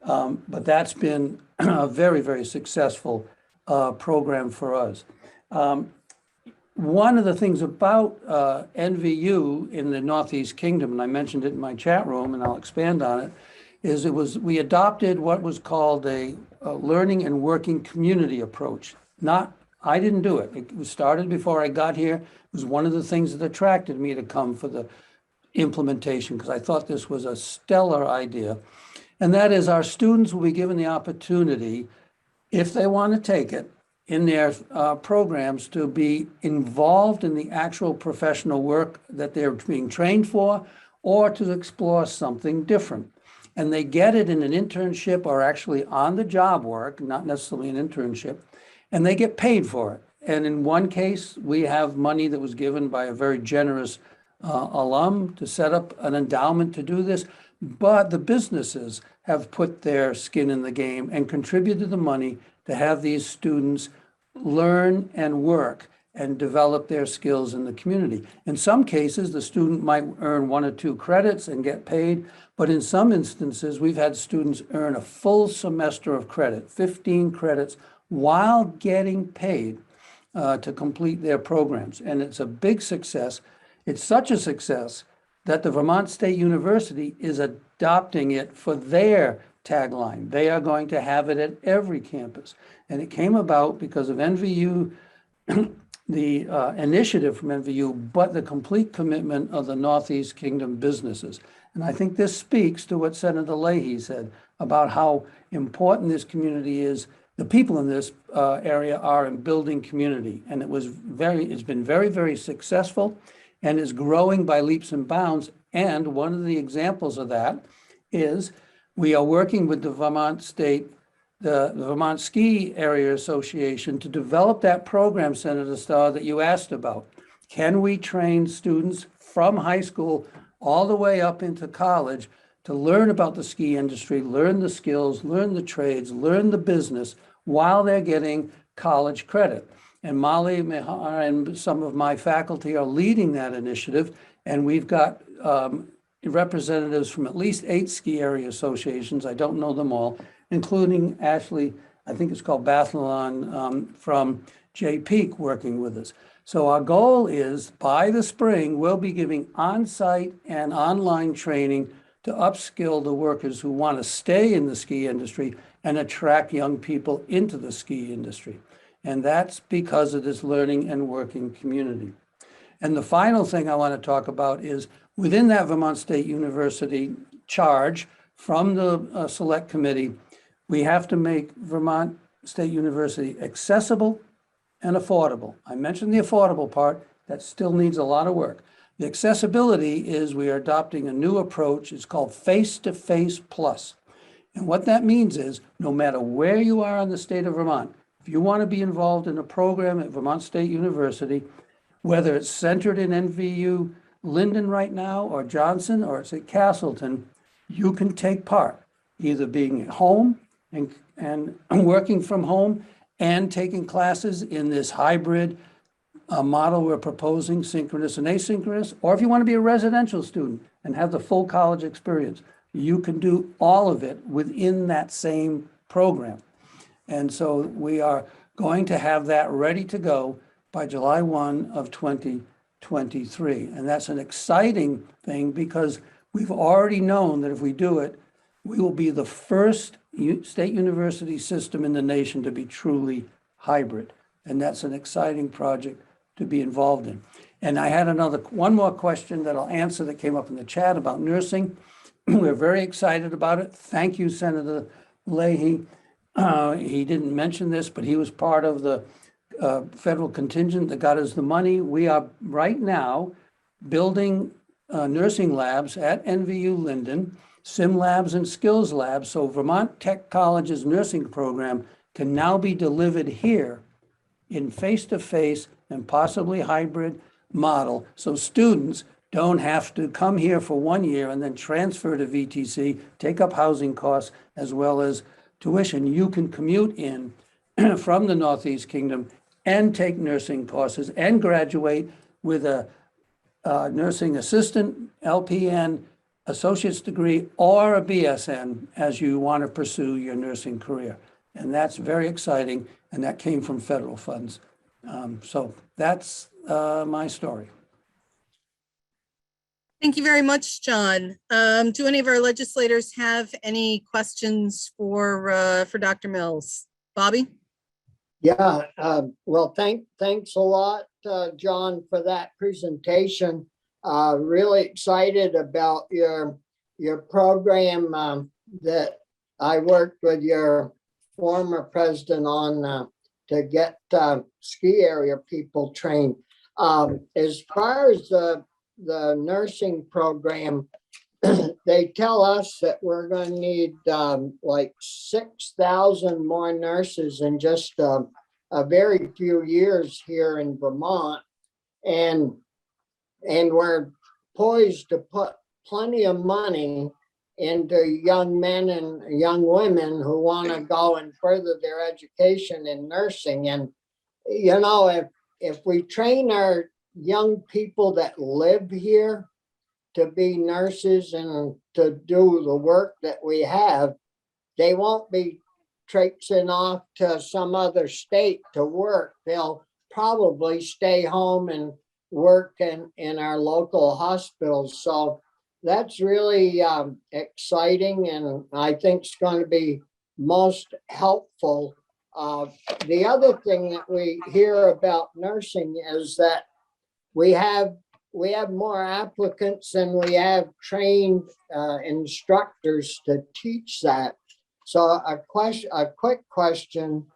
But that's been a very, very successful program for us. One of the things about NVU in the Northeast Kingdom, and I mentioned it in my chat room and I'll expand on it, is we adopted what was called a learning and working community approach. I didn't do it. It was started before I got here. It was one of the things that attracted me to come for the implementation, because I thought this was a stellar idea. And that is, our students will be given the opportunity, if they want to take it, in their programs, to be involved in the actual professional work that they're being trained for, or to explore something different. And they get it in an internship or actually on the job work, not necessarily an internship, and they get paid for it. And in one case, we have money that was given by a very generous alum to set up an endowment to do this. But the businesses have put their skin in the game and contributed the money to have these students learn and work and develop their skills in the community. In some cases, the student might earn 1 or 2 credits and get paid, but in some instances, we've had students earn a full semester of credit, 15 credits, while getting paid to complete their programs. And it's a big success. It's such a success that the Vermont State University is adopting it for their tagline. They are going to have it at every campus. And it came about because of NVU, the initiative from NVU, but the complete commitment of the Northeast Kingdom businesses. And I think this speaks to what Senator Leahy said about how important this community is. The people in this area are in building community, and it's been very, very successful and is growing by leaps and bounds. And one of the examples of that is we are working with the Vermont State, the Vermont Ski Area Association, to develop that program, Senator Starr, that you asked about. Can we train students from high school all the way up into college to learn about the ski industry, learn the skills, learn the trades, learn the business while they're getting college credit? And Molly Mihar and some of my faculty are leading that initiative. And we've got representatives from at least 8 ski area associations, I don't know them all, including Ashley, I think it's called Bathalon, from Jay Peak, working with us. So our goal is, by the spring, we'll be giving on-site and online training to upskill the workers who want to stay in the ski industry and attract young people into the ski industry. And that's because of this learning and working community. And the final thing I want to talk about is, within that Vermont State University charge from the Select Committee, we have to make Vermont State University accessible and affordable. I mentioned the affordable part, that still needs a lot of work. The accessibility is, we are adopting a new approach. It's called Face-to-Face Plus. And what that means is, no matter where you are in the state of Vermont, if you want to be involved in a program at Vermont State University, whether it's centered in NVU Linden right now, or Johnson, or it's at Castleton, you can take part, either being at home and working from home and taking classes in this hybrid model we're proposing, synchronous and asynchronous, or if you want to be a residential student and have the full college experience, you can do all of it within that same program. And so we are going to have that ready to go by July 1 of 2023. And that's an exciting thing, because we've already known that if we do it, we will be the first state university system in the nation to be truly hybrid. And that's an exciting project to be involved in. And I had one more question that I'll answer that came up in the chat about nursing. We're very excited about it. Thank you, Senator Leahy. He didn't mention this, but he was part of the federal contingent that got us the money. We are right now building nursing labs at NVU Linden, sim labs and skills labs. So Vermont Tech College's nursing program can now be delivered here in face-to-face and possibly hybrid model. So students don't have to come here for 1 year and then transfer to VTC, take up housing costs as well as tuition. You can commute in from the Northeast Kingdom and take nursing courses and graduate with a nursing assistant, LPN, associate's degree, or a BSN as you want to pursue your nursing career. And that's very exciting, and that came from federal funds. So that's my story. Thank you very much, John. Do any of our legislators have any questions for Dr. Mills? Bobby? Yeah, well, thanks a lot, John, for that presentation. really excited about your program that I worked with your former president on to get ski area people trained. As far as the nursing program, they tell us that we're going to need like 6,000 more nurses in just a very few years here in Vermont. And we're poised to put plenty of money into young men and young women who want to go and further their education in nursing. And, you know, if we train our young people that live here to be nurses and to do the work that we have, they won't be traipsing off to some other state to work. They'll probably stay home and work in our local hospitals. So that's really exciting, and I think it's going to be most helpful. The other thing that we hear about nursing is that we have more applicants than we have trained instructors to teach that. So a quick question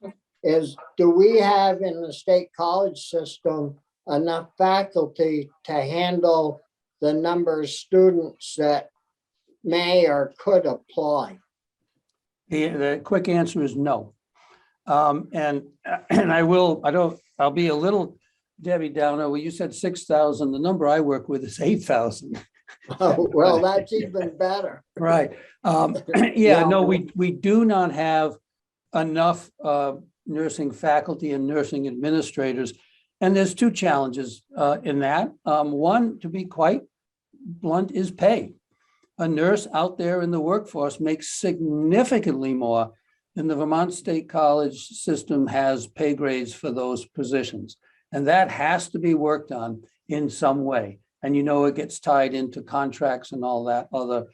is, do we have in the state college system enough faculty to handle the number of students that may or could apply? The quick answer is no. And I'll be a little Debbie Downer. Well, you said 6,000. The number I work with is 8,000. Oh, well, that's even better. Right. Yeah, no, we do not have enough nursing faculty and nursing administrators. And there's two challenges in that. One, to be quite blunt, is pay. A nurse out there in the workforce makes significantly more than the Vermont State College system has pay grades for those positions. And that has to be worked on in some way. And you know, it gets tied into contracts and all that other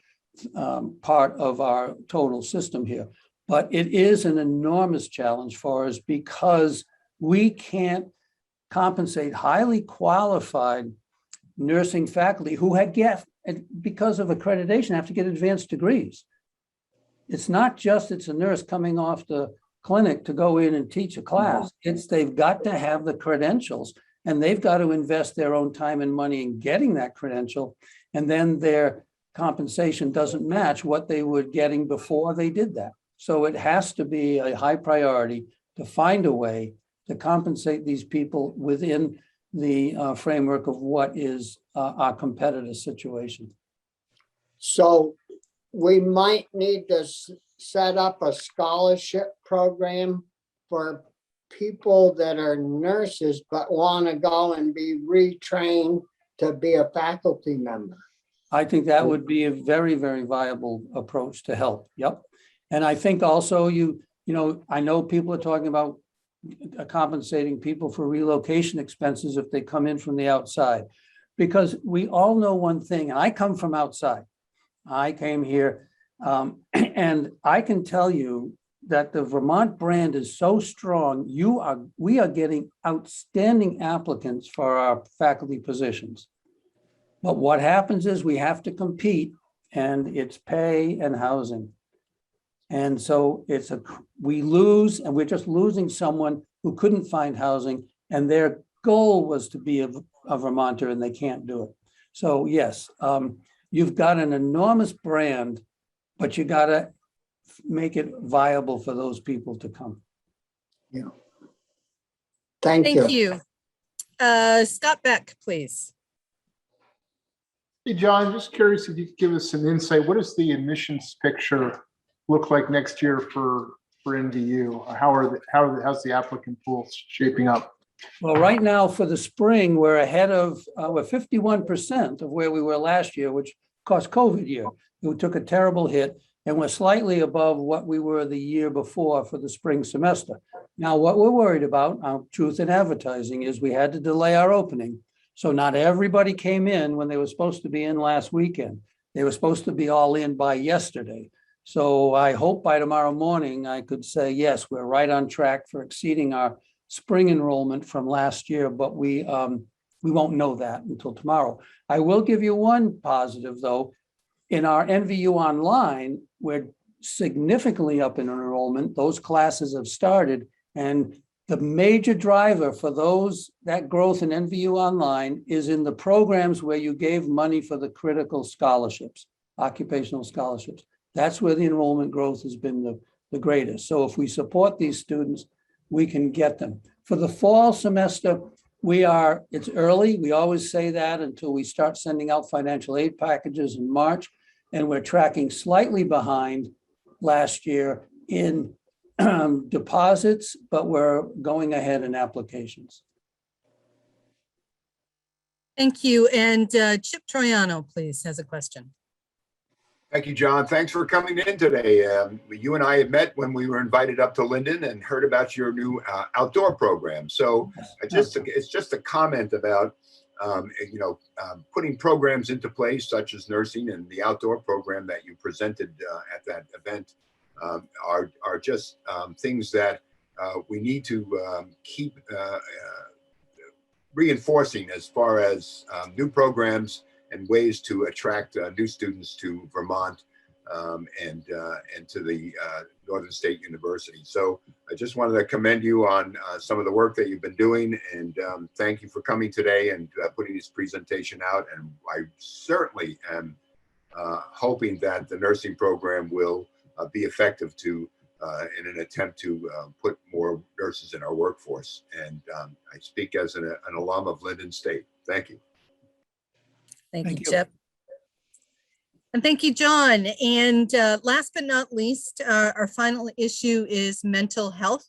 part of our total system here. But it is an enormous challenge for us because we can't compensate highly qualified nursing faculty who because of accreditation, have to get advanced degrees. It's not just it's a nurse coming off the clinic to go in and teach a class. They've got to have the credentials, and they've got to invest their own time and money in getting that credential. And then their compensation doesn't match what they were getting before they did that. So it has to be a high priority to find a way to compensate these people within the framework of what is our competitive situation. So we might need to set up a scholarship program for people that are nurses but want to go and be retrained to be a faculty member. I think that would be a very, very viable approach to help. Yep. And I think also I know people are talking about compensating people for relocation expenses if they come in from the outside, because we all know one thing, and I come from outside. I came here and I can tell you that the Vermont brand is so strong. We are getting outstanding applicants for our faculty positions. But what happens is we have to compete, and it's pay and housing. And so we lose, and we're just losing someone who couldn't find housing, and their goal was to be a Vermonter, and they can't do it. So yes, you've got an enormous brand, but you got to make it viable for those people to come. Yeah. Thank you. Scott Beck, please. Hey, John, just curious if you could give us some insight. What does the emissions picture look like next year for NVU? How's the applicant pool shaping up? Well, right now for the spring, we're ahead of, we're 51% of where we were last year, which cost COVID year. We took a terrible hit, and we're slightly above what we were the year before for the spring semester. Now, what we're worried about, our truth in advertising, is we had to delay our opening. So not everybody came in when they were supposed to be in last weekend. They were supposed to be all in by yesterday. So I hope by tomorrow morning I could say, yes, we're right on track for exceeding our spring enrollment from last year, but we We won't know that until tomorrow. I will give you one positive, though. In our NVU Online, we're significantly up in enrollment. Those classes have started, and the major driver for that growth in NVU Online is in the programs where you gave money for the critical scholarships, occupational scholarships. That's where the enrollment growth has been the greatest. So if we support these students, we can get them. For the fall semester, it's early. We always say that until we start sending out financial aid packages in March, and we're tracking slightly behind last year in deposits, but we're going ahead in applications. Thank you. And Chip Troiano, please, has a question. Thank you, John. Thanks for coming in today. You and I had met when we were invited up to Linden and heard about your new outdoor program. So it's just a comment about, putting programs into place such as nursing, and the outdoor program that you presented at that event are just things that we need to keep reinforcing as far as new programs and ways to attract new students to Vermont and to the Northern State University. So I just wanted to commend you on some of the work that you've been doing, and thank you for coming today and putting this presentation out. And I certainly am hoping that the nursing program will be effective in an attempt to put more nurses in our workforce. And I speak as an alum of Linden State. Thank you. Thank you, Chip. And thank you, John. And last but not least, our final issue is mental health.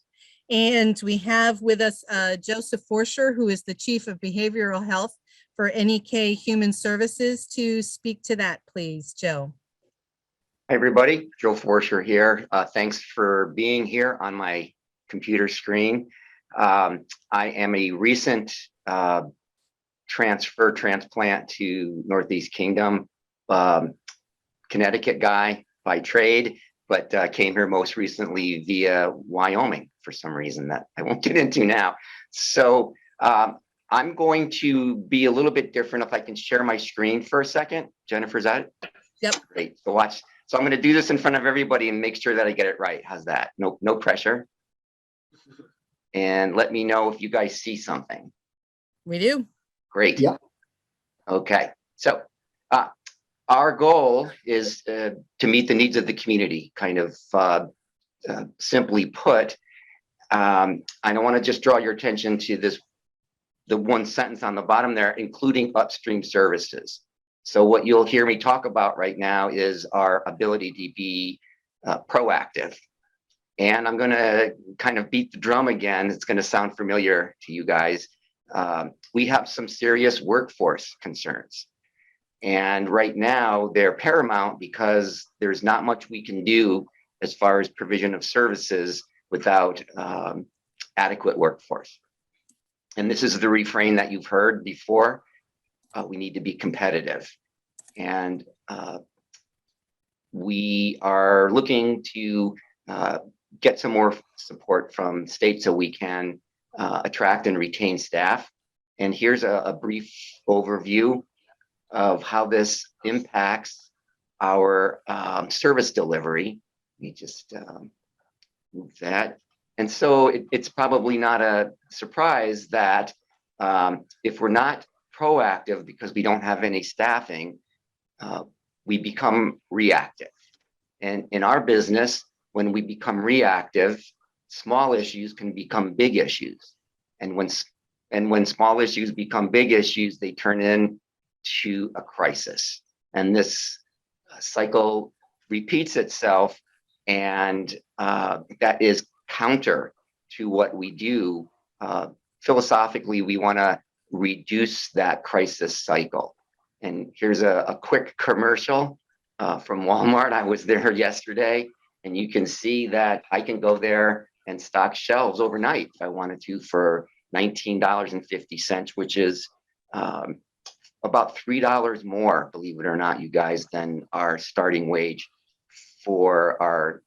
And we have with us Joseph Forscher, who is the Chief of Behavioral Health for NEK Human Services, to speak to that, please, Joe. Hi, everybody. Joe Forscher here. Thanks for being here on my computer screen. I am a recent transplant to Northeast Kingdom, Connecticut guy by trade, but came here most recently via Wyoming for some reason that I won't get into now. So I'm going to be a little bit different. If I can share my screen for a second. Jennifer, is that it? Yep. Great. So watch. So I'm going to do this in front of everybody and make sure that I get it right. How's that? No pressure. And let me know if you guys see something. We do. Great. Yeah. Okay. So our goal is to meet the needs of the community, kind of simply put. I don't want to just draw your attention to the one sentence on the bottom there, including upstream services. So what you'll hear me talk about right now is our ability to be proactive. And I'm going to kind of beat the drum again. It's going to sound familiar to you guys. We have some serious workforce concerns. And right now they're paramount because there's not much we can do as far as provision of services without adequate workforce. And this is the refrain that you've heard before. We need to be competitive. And we are looking to get some more support from states so we can attract and retain staff. And here's a brief overview of how this impacts our service delivery. Let me just move that. And so it's probably not a surprise that if we're not proactive because we don't have any staffing, we become reactive. And in our business, when we become reactive, small issues can become big issues. And when small issues become big issues, they turn into a crisis. And this cycle repeats itself, and that is counter to what we do. Philosophically, we want to reduce that crisis cycle. And here's a quick commercial from Walmart. I was there yesterday, and you can see that I can go there and stock shelves overnight if I wanted to for $19.50, which is about $3 more, believe it or not, you guys, than our starting wage for our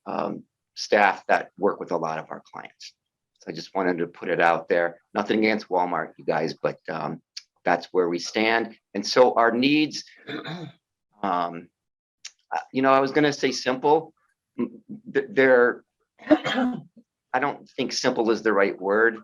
staff that work with a lot of our clients. So I just wanted to put it out there. Nothing against Walmart, you guys, but That's where we stand. And so our needs, you know, I was going to say simple. They're, I don't think simple is the right word.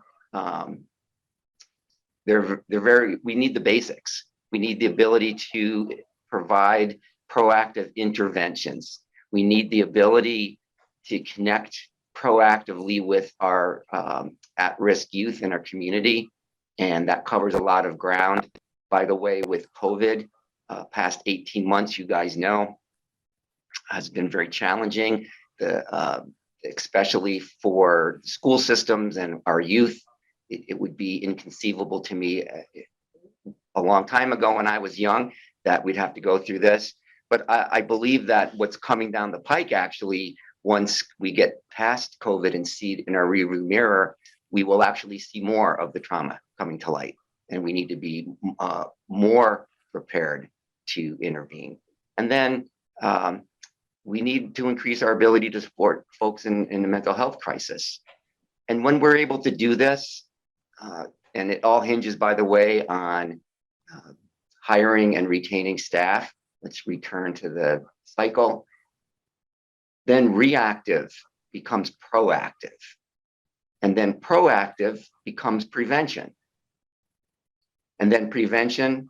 They're very, we need the basics. We need the ability to provide proactive interventions. We need the ability to connect proactively with our at-risk youth in our community. And that covers a lot of ground. By the way, with COVID, past 18 months, you guys know, has been very challenging, especially for school systems and our youth. It would be inconceivable to me a long time ago when I was young that we'd have to go through this. But I believe that what's coming down the pike, actually, once we get past COVID and see it in our rearview mirror, we will actually see more of the trauma coming to light. And we need to be more prepared to intervene. And then we need to increase our ability to support folks in the mental health crisis. And when we're able to do this, and it all hinges, by the way, on hiring and retaining staff. Let's return to the cycle. Then reactive becomes proactive. And then proactive becomes prevention. And then prevention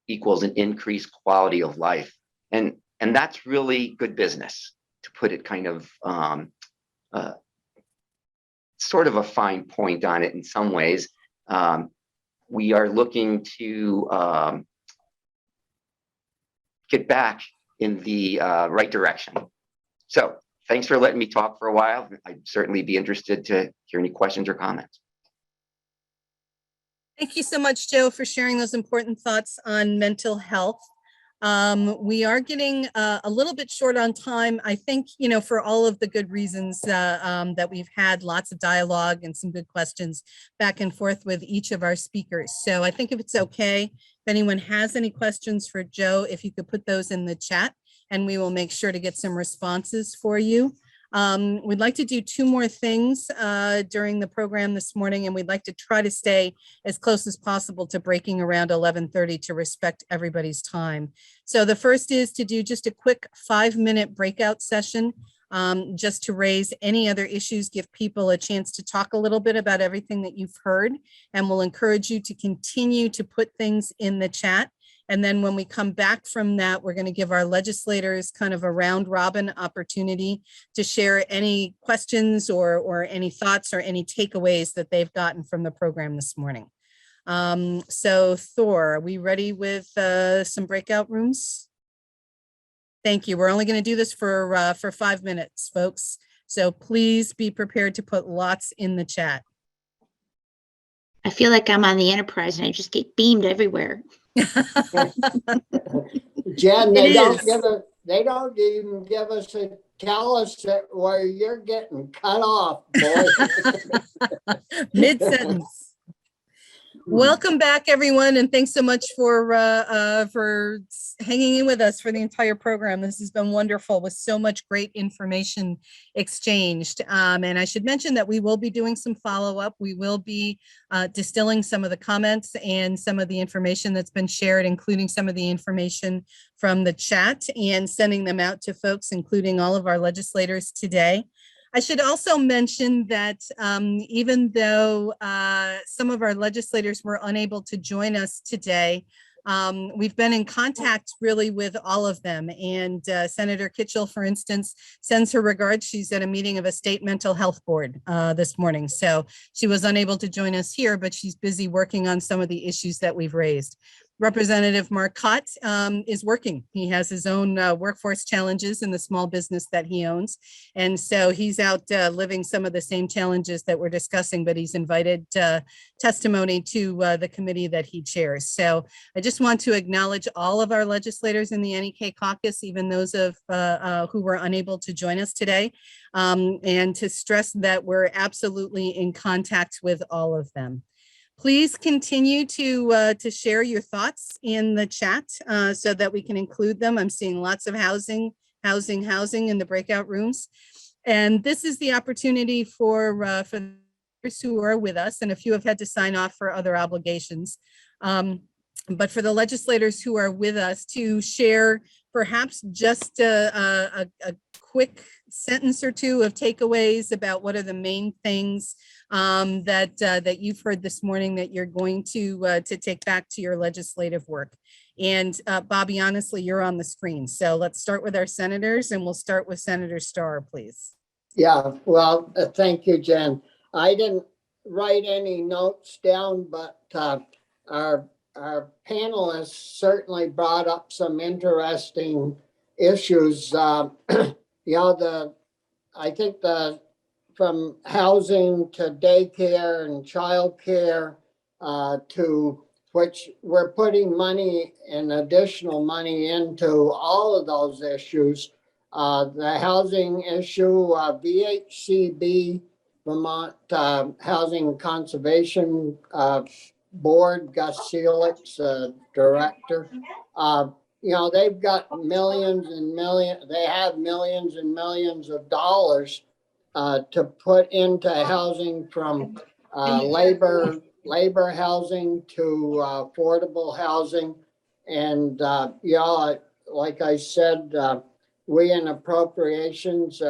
equals an increased quality of life. And that's really good business, to put it kind of sort of a fine point on it in some ways. We are looking to get back in the right direction. So thanks for letting me talk for a while. I'd certainly be interested to hear any questions or comments. Thank you so much, Joe, for sharing those important thoughts on mental health. We are getting a little bit short on time, I think, you know, for all of the good reasons that we've had lots of dialogue and some good questions back and forth with each of our speakers. So I think if it's okay, if anyone has any questions for Joe, if you could put those in the chat and we will make sure to get some responses for you. We'd like to do two more things during the program this morning, and we'd like to try to stay as close as possible to breaking around 11:30 to respect everybody's time. So the first is to do just a quick 5-minute breakout session, just to raise any other issues, give people a chance to talk a little bit about everything that you've heard, and we'll encourage you to continue to put things in the chat. And then when we come back from that, we're going to give our legislators kind of a round robin opportunity to share any questions or any thoughts or any takeaways that they've gotten from the program this morning. So Thor, are we ready with some breakout rooms? Thank you. We're only going to do this for 5 minutes, folks. So please be prepared to put lots in the chat. I feel like I'm on the Enterprise and I just get beamed everywhere. Jen, they don't even give us a tell us that where you're getting cut off, boy. Mid-sentence. Welcome back, everyone, and thanks so much for hanging in with us for the entire program. This has been wonderful with so much great information exchanged. And I should mention that we will be doing some follow-up. We will be distilling some of the comments and some of the information that's been shared, including some of the information from the chat, and sending them out to folks, including all of our legislators today. I should also mention that even though some of our legislators were unable to join us today, we've been in contact really with all of them. And Senator Kitchell, for instance, sends her regards. She's at a meeting of a state mental health board this morning. So she was unable to join us here, but she's busy working on some of the issues that we've raised. Representative Marcotte is working. He has his own workforce challenges in the small business that he owns. And so he's out living some of the same challenges that we're discussing, but he's invited testimony to the committee that he chairs. So I just want to acknowledge all of our legislators in the NEK caucus, even those of who were unable to join us today, and to stress that we're absolutely in contact with all of them. Please continue to share your thoughts in the chat so that we can include them. I'm seeing lots of housing in the breakout rooms. And this is the opportunity for those who are with us, and a few have had to sign off for other obligations. but for the legislators who are with us to share perhaps just a quick sentence or two of takeaways about what are the main things that you've heard this morning that you're going to take back to your legislative work. And Bobby, honestly, you're on the screen. So let's start with our senators, and we'll start with Senator Starr, please. Yeah, well, thank you, Jen. I didn't write any notes down, but our panelists certainly brought up some interesting issues. I think from housing to daycare and childcare to which we're putting money and additional money into all of those issues. The housing issue, VHCB, Vermont Housing Conservation Board, Gus Seelix, director. They've got millions and millions, they have millions and millions of dollars to put into housing, from labor housing to affordable housing. And like I said, we in appropriations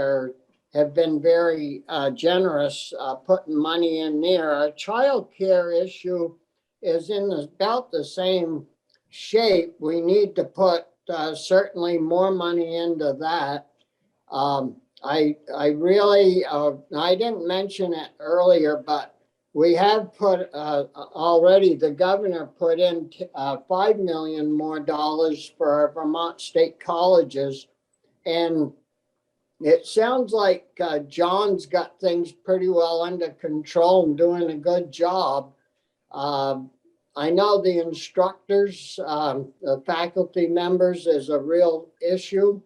have been very generous putting money in there. Our child care issue is in about the same shape. We need to put certainly more money into that. I really, I didn't mention it earlier, but we have put already, the governor put in $5 million more for our Vermont state colleges. And it sounds like John's got things pretty well under control and doing a good job. I know the instructors, the faculty members is a real issue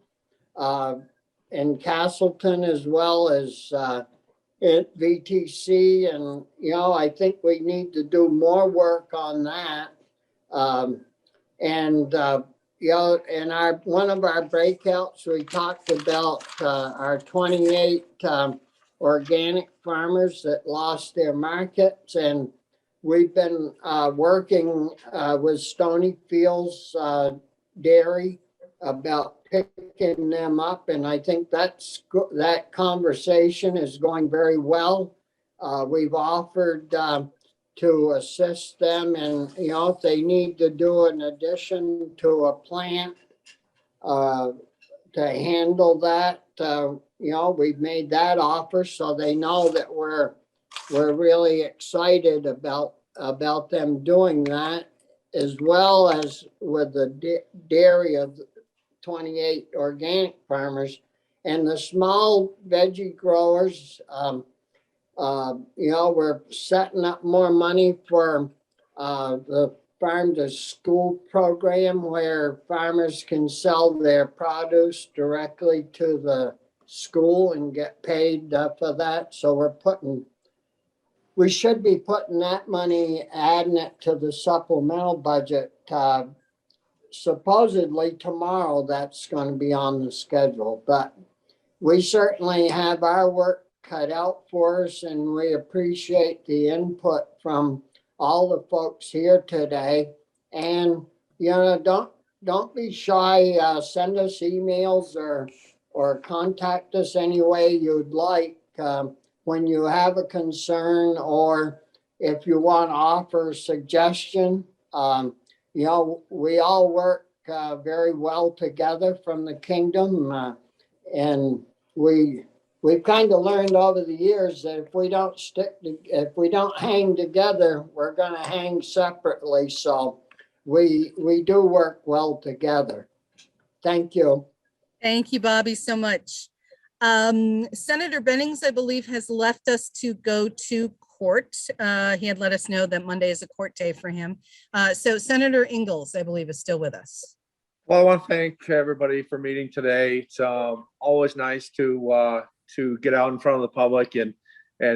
in Castleton as well as at VTC. And, I think we need to do more work on that. In one of our breakouts, we talked about our 28 organic farmers that lost their markets, and we've been working with Stony Fields Dairy about picking them up, and I think that conversation is going very well. We've offered to assist them, and if they need to do an addition to a plant to handle that, we've made that offer, so they know that we're really excited about them doing that, as well as with the dairy of 28 organic farmers and the small veggie growers. We're setting up more money for the farm to school program, where farmers can sell their produce directly to the school and get paid for that. So we should be putting that money, adding it to the supplemental budget. Supposedly tomorrow that's going to be on the schedule, but we certainly have our work cut out for us, and we appreciate the input from all the folks here today. And don't be shy. Send us emails or contact us any way you'd like when you have a concern, or if you want to offer a suggestion. We all work very well together from the kingdom, and we've kind of learned over the years that if we don't hang together, we're going to hang separately. So we do work well together. Thank you. Thank you, Bobby, so much. Senator Bennings, I believe, has left us to go to court. He had let us know that Monday is a court day for him. So Senator Ingalls, I believe, is still with us. Well, I want to thank everybody for meeting today. It's always nice to get out in front of the public and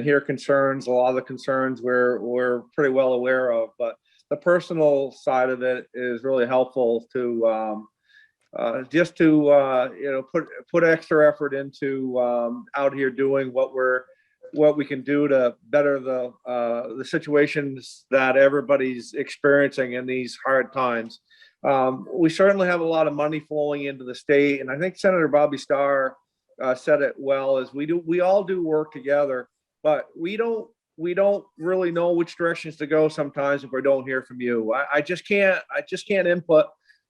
hear concerns. A lot of the concerns we're pretty well aware of, but the personal side of it is really helpful to just to put extra effort into out here doing what we're what we can do to better the situations that everybody's experiencing in these hard times. We certainly have a lot of money flowing into the state, and I think Senator Bobby Starr said it well, is we all do work together, but we don't really know which directions to go sometimes if we don't hear from you. I just can't input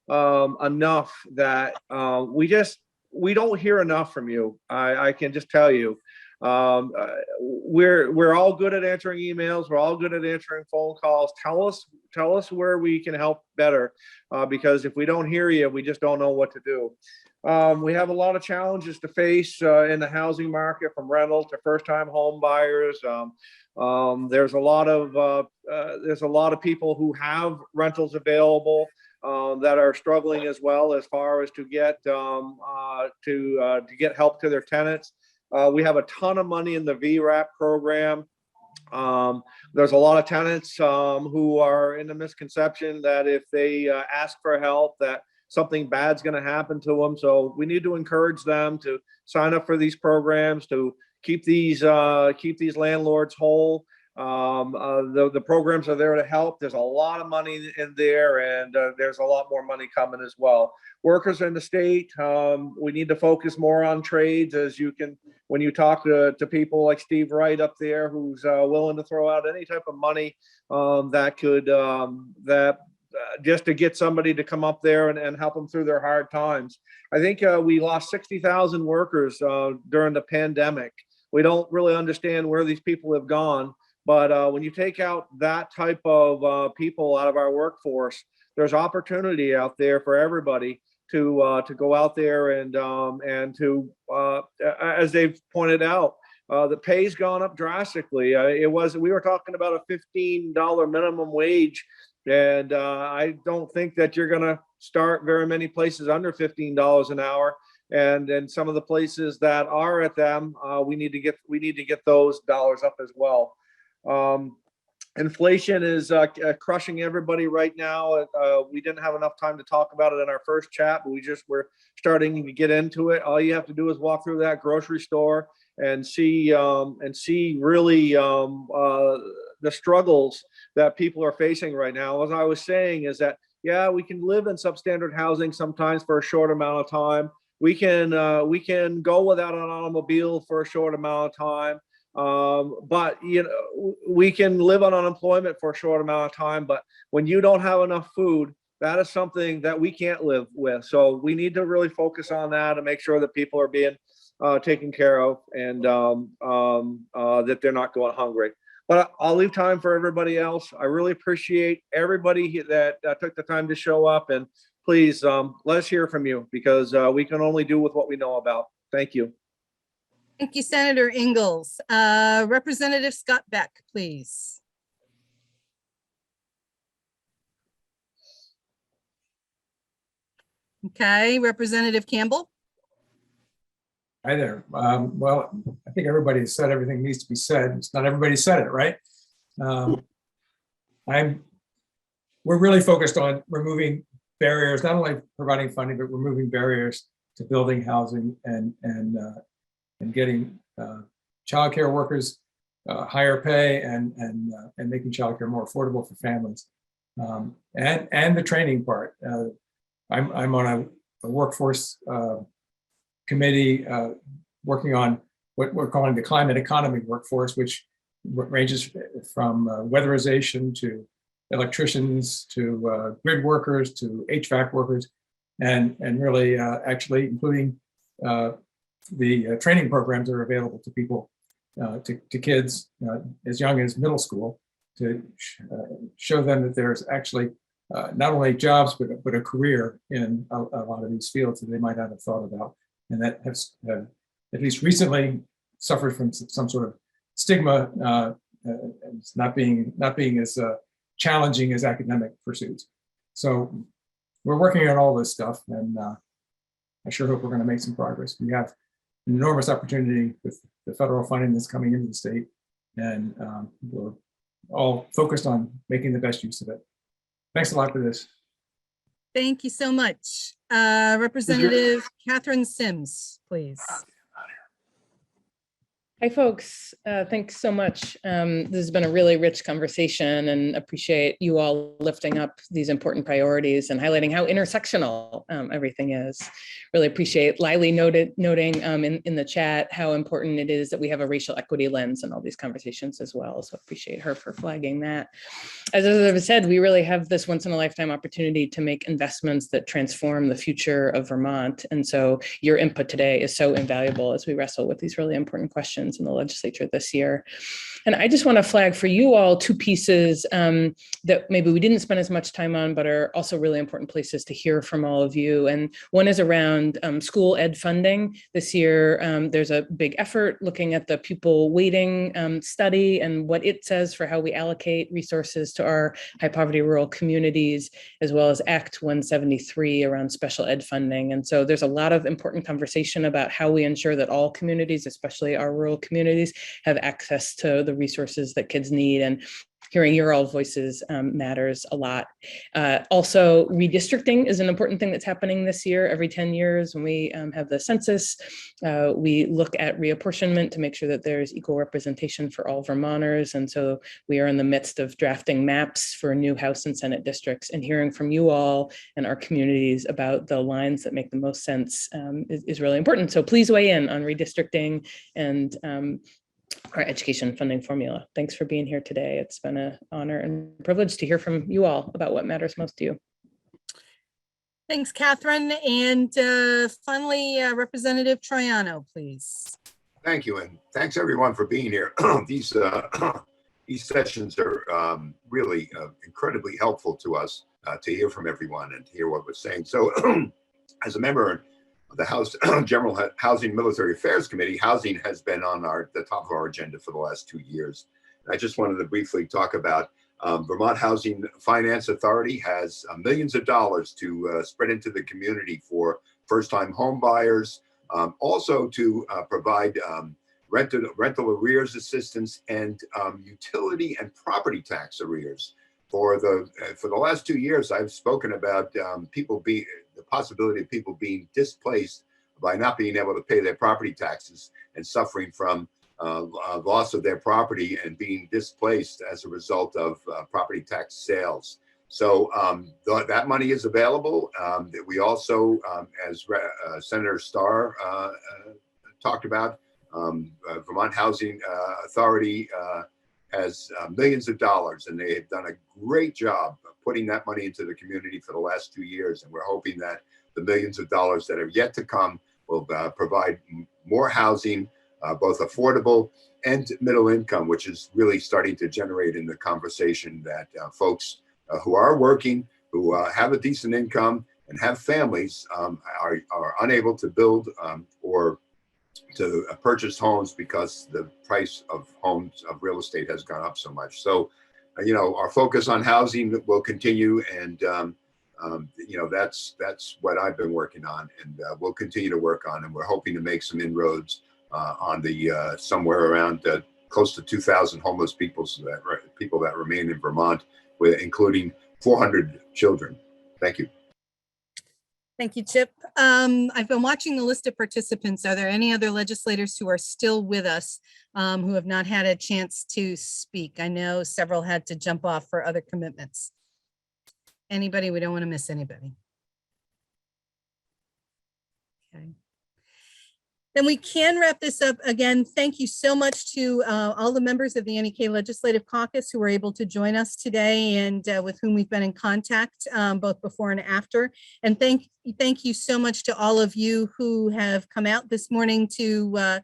enough that we don't hear enough from you. I can just tell you. We're all good at answering emails. We're all good at answering phone calls. Tell us where we can help better, because if we don't hear you, we just don't know what to do. We have a lot of challenges to face in the housing market, from rental to first-time home buyers. There's a lot of people who have rentals available that are struggling as well, as far as to get help to their tenants. We have a ton of money in the VRAP program. There's a lot of tenants who are in the misconception that if they ask for help, that something bad's going to happen to them. So we need to encourage them to sign up for these programs, to keep these landlords whole. The programs are there to help. There's a lot of money in there, and there's a lot more money coming as well. Workers in the state, we need to focus more on trades. As you can, when you talk to people like Steve Wright up there, who's willing to throw out any type of money that could just to get somebody to come up there and help them through their hard times. I think we lost 60,000 workers during the pandemic. We don't really understand where these people have gone. But when you take out that type of people out of our workforce, there's opportunity out there for everybody to go out there and to, as they've pointed out, the pay's gone up drastically. We were talking about a $15 minimum wage, and I don't think that you're going to start very many places under $15 an hour. And some of the places that are at them, we need to get those dollars up as well. Inflation is crushing everybody right now. We didn't have enough time to talk about it in our first chat, but we're starting to get into it. All you have to do is walk through that grocery store and see really the struggles that people are facing right now. As I was saying, is that, yeah, we can live in substandard housing sometimes for a short amount of time. We can go without an automobile for a short amount of time. But we can live on unemployment for a short amount of time, but when you don't have enough food, that is something that we can't live with. So we need to really focus on that and make sure that people are being taken care of, and that they're not going hungry. But I'll leave time for everybody else. I really appreciate everybody that took the time to show up, and please let us hear from you, because we can only do with what we know about. Thank you. Thank you, Senator Ingalls. Representative Scott Beck, please. Okay, Representative Campbell. Hi there. Well, I think everybody has said everything needs to be said. It's not everybody said it, right? We're really focused on removing barriers, not only providing funding, but removing barriers to building housing and getting childcare workers higher pay and making childcare more affordable for families, and the training part. I'm on a workforce committee working on what we're calling the climate economy workforce, which ranges from weatherization to electricians to grid workers to HVAC workers, and really actually including the training programs that are available to people, to kids as young as middle school, to show them that there's actually not only jobs, but a career in a lot of these fields that they might not have thought about, and that have at least recently suffered from some sort of stigma, not being as challenging as academic pursuits. So we're working on all this stuff, and I sure hope we're going to make some progress. We have an enormous opportunity with the federal funding that's coming into the state, and we're all focused on making the best use of it. Thanks a lot for this. Thank you so much. Representative Catherine Sims, please. Hi, folks. Thanks so much. This has been a really rich conversation and appreciate you all lifting up these important priorities and highlighting how intersectional everything is. Really appreciate Leahy noting in the chat how important it is that we have a racial equity lens in all these conversations as well. So appreciate her for flagging that. As I've said, we really have this once in a lifetime opportunity to make investments that transform the future of Vermont. And so your input today is so invaluable as we wrestle with these really important questions in the legislature this year. And I just want to flag for you all two pieces that maybe we didn't spend as much time on, but are also really important places to hear from all of you. And one is around school ed funding. This year, there's a big effort looking at the pupil weighting study and what it says for how we allocate resources to our high poverty rural communities, as well as Act 173 around special ed funding. And so there's a lot of important conversation about how we ensure that all communities, especially our rural communities, have access to the resources that kids need, and hearing your all voices matters a lot. Also, redistricting is an important thing that's happening this year. Every 10 years when we have the census, we look at reapportionment to make sure that there's equal representation for all Vermonters. And so we are in the midst of drafting maps for new House and Senate districts, and hearing from you all and our communities about the lines that make the most sense is really important. So please weigh in on redistricting and our education funding formula. Thanks for being here today. It's been an honor and privilege to hear from you all about what matters most to you. Thanks, Catherine. And finally, Representative Troiano, please. Thank you, and thanks everyone for being here. These sessions are really incredibly helpful to us to hear from everyone and to hear what we're saying. So, as a member of the House General Housing Military Affairs Committee, housing has been on the top of our agenda for the last 2 years. And I just wanted to briefly talk about Vermont Housing Finance Authority has millions of dollars to spread into the community for first-time home buyers, also to provide rental arrears assistance and utility and property tax arrears. For the last 2 years, I've spoken about the possibility of people being displaced by not being able to pay their property taxes and suffering from loss of their property and being displaced as a result of property tax sales. So that money is available. We also, as Senator Starr talked about, Vermont Housing Authority has millions of dollars, and they have done a great job of putting that money into the community for the last 2 years. And we're hoping that the millions of dollars that are yet to come will provide more housing, both affordable and middle income, which is really starting to generate in the conversation that folks who are working, who have a decent income and have families are unable to build or to purchase homes because the price of homes, of real estate, has gone up so much. So, our focus on housing will continue, and that's what I've been working on, and we'll continue to work on. And we're hoping to make some inroads on the somewhere around close to 2,000 homeless people that remain in Vermont, including 400 children. Thank you. Thank you, Chip. I've been watching the list of participants. Are there any other legislators who are still with us who have not had a chance to speak? I know several had to jump off for other commitments. Anybody? We don't want to miss anybody. Okay. Then we can wrap this up. Again, thank you so much to all the members of the NEK Legislative Caucus who were able to join us today, and with whom we've been in contact both before and after. And thank you so much to all of you who have come out this morning to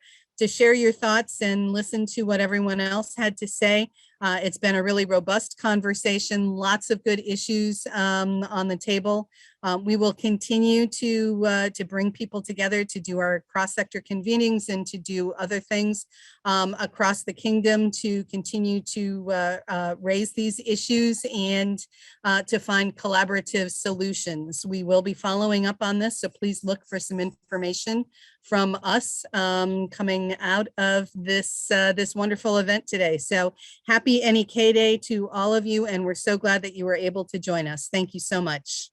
share your thoughts and listen to what everyone else had to say. It's been a really robust conversation, lots of good issues on the table. We will continue to bring people together to do our cross-sector convenings and to do other things across the kingdom to continue to raise these issues and to find collaborative solutions. We will be following up on this, so please look for some information from us coming out of this wonderful event today. So happy NEK Day to all of you, and we're so glad that you were able to join us. Thank you so much.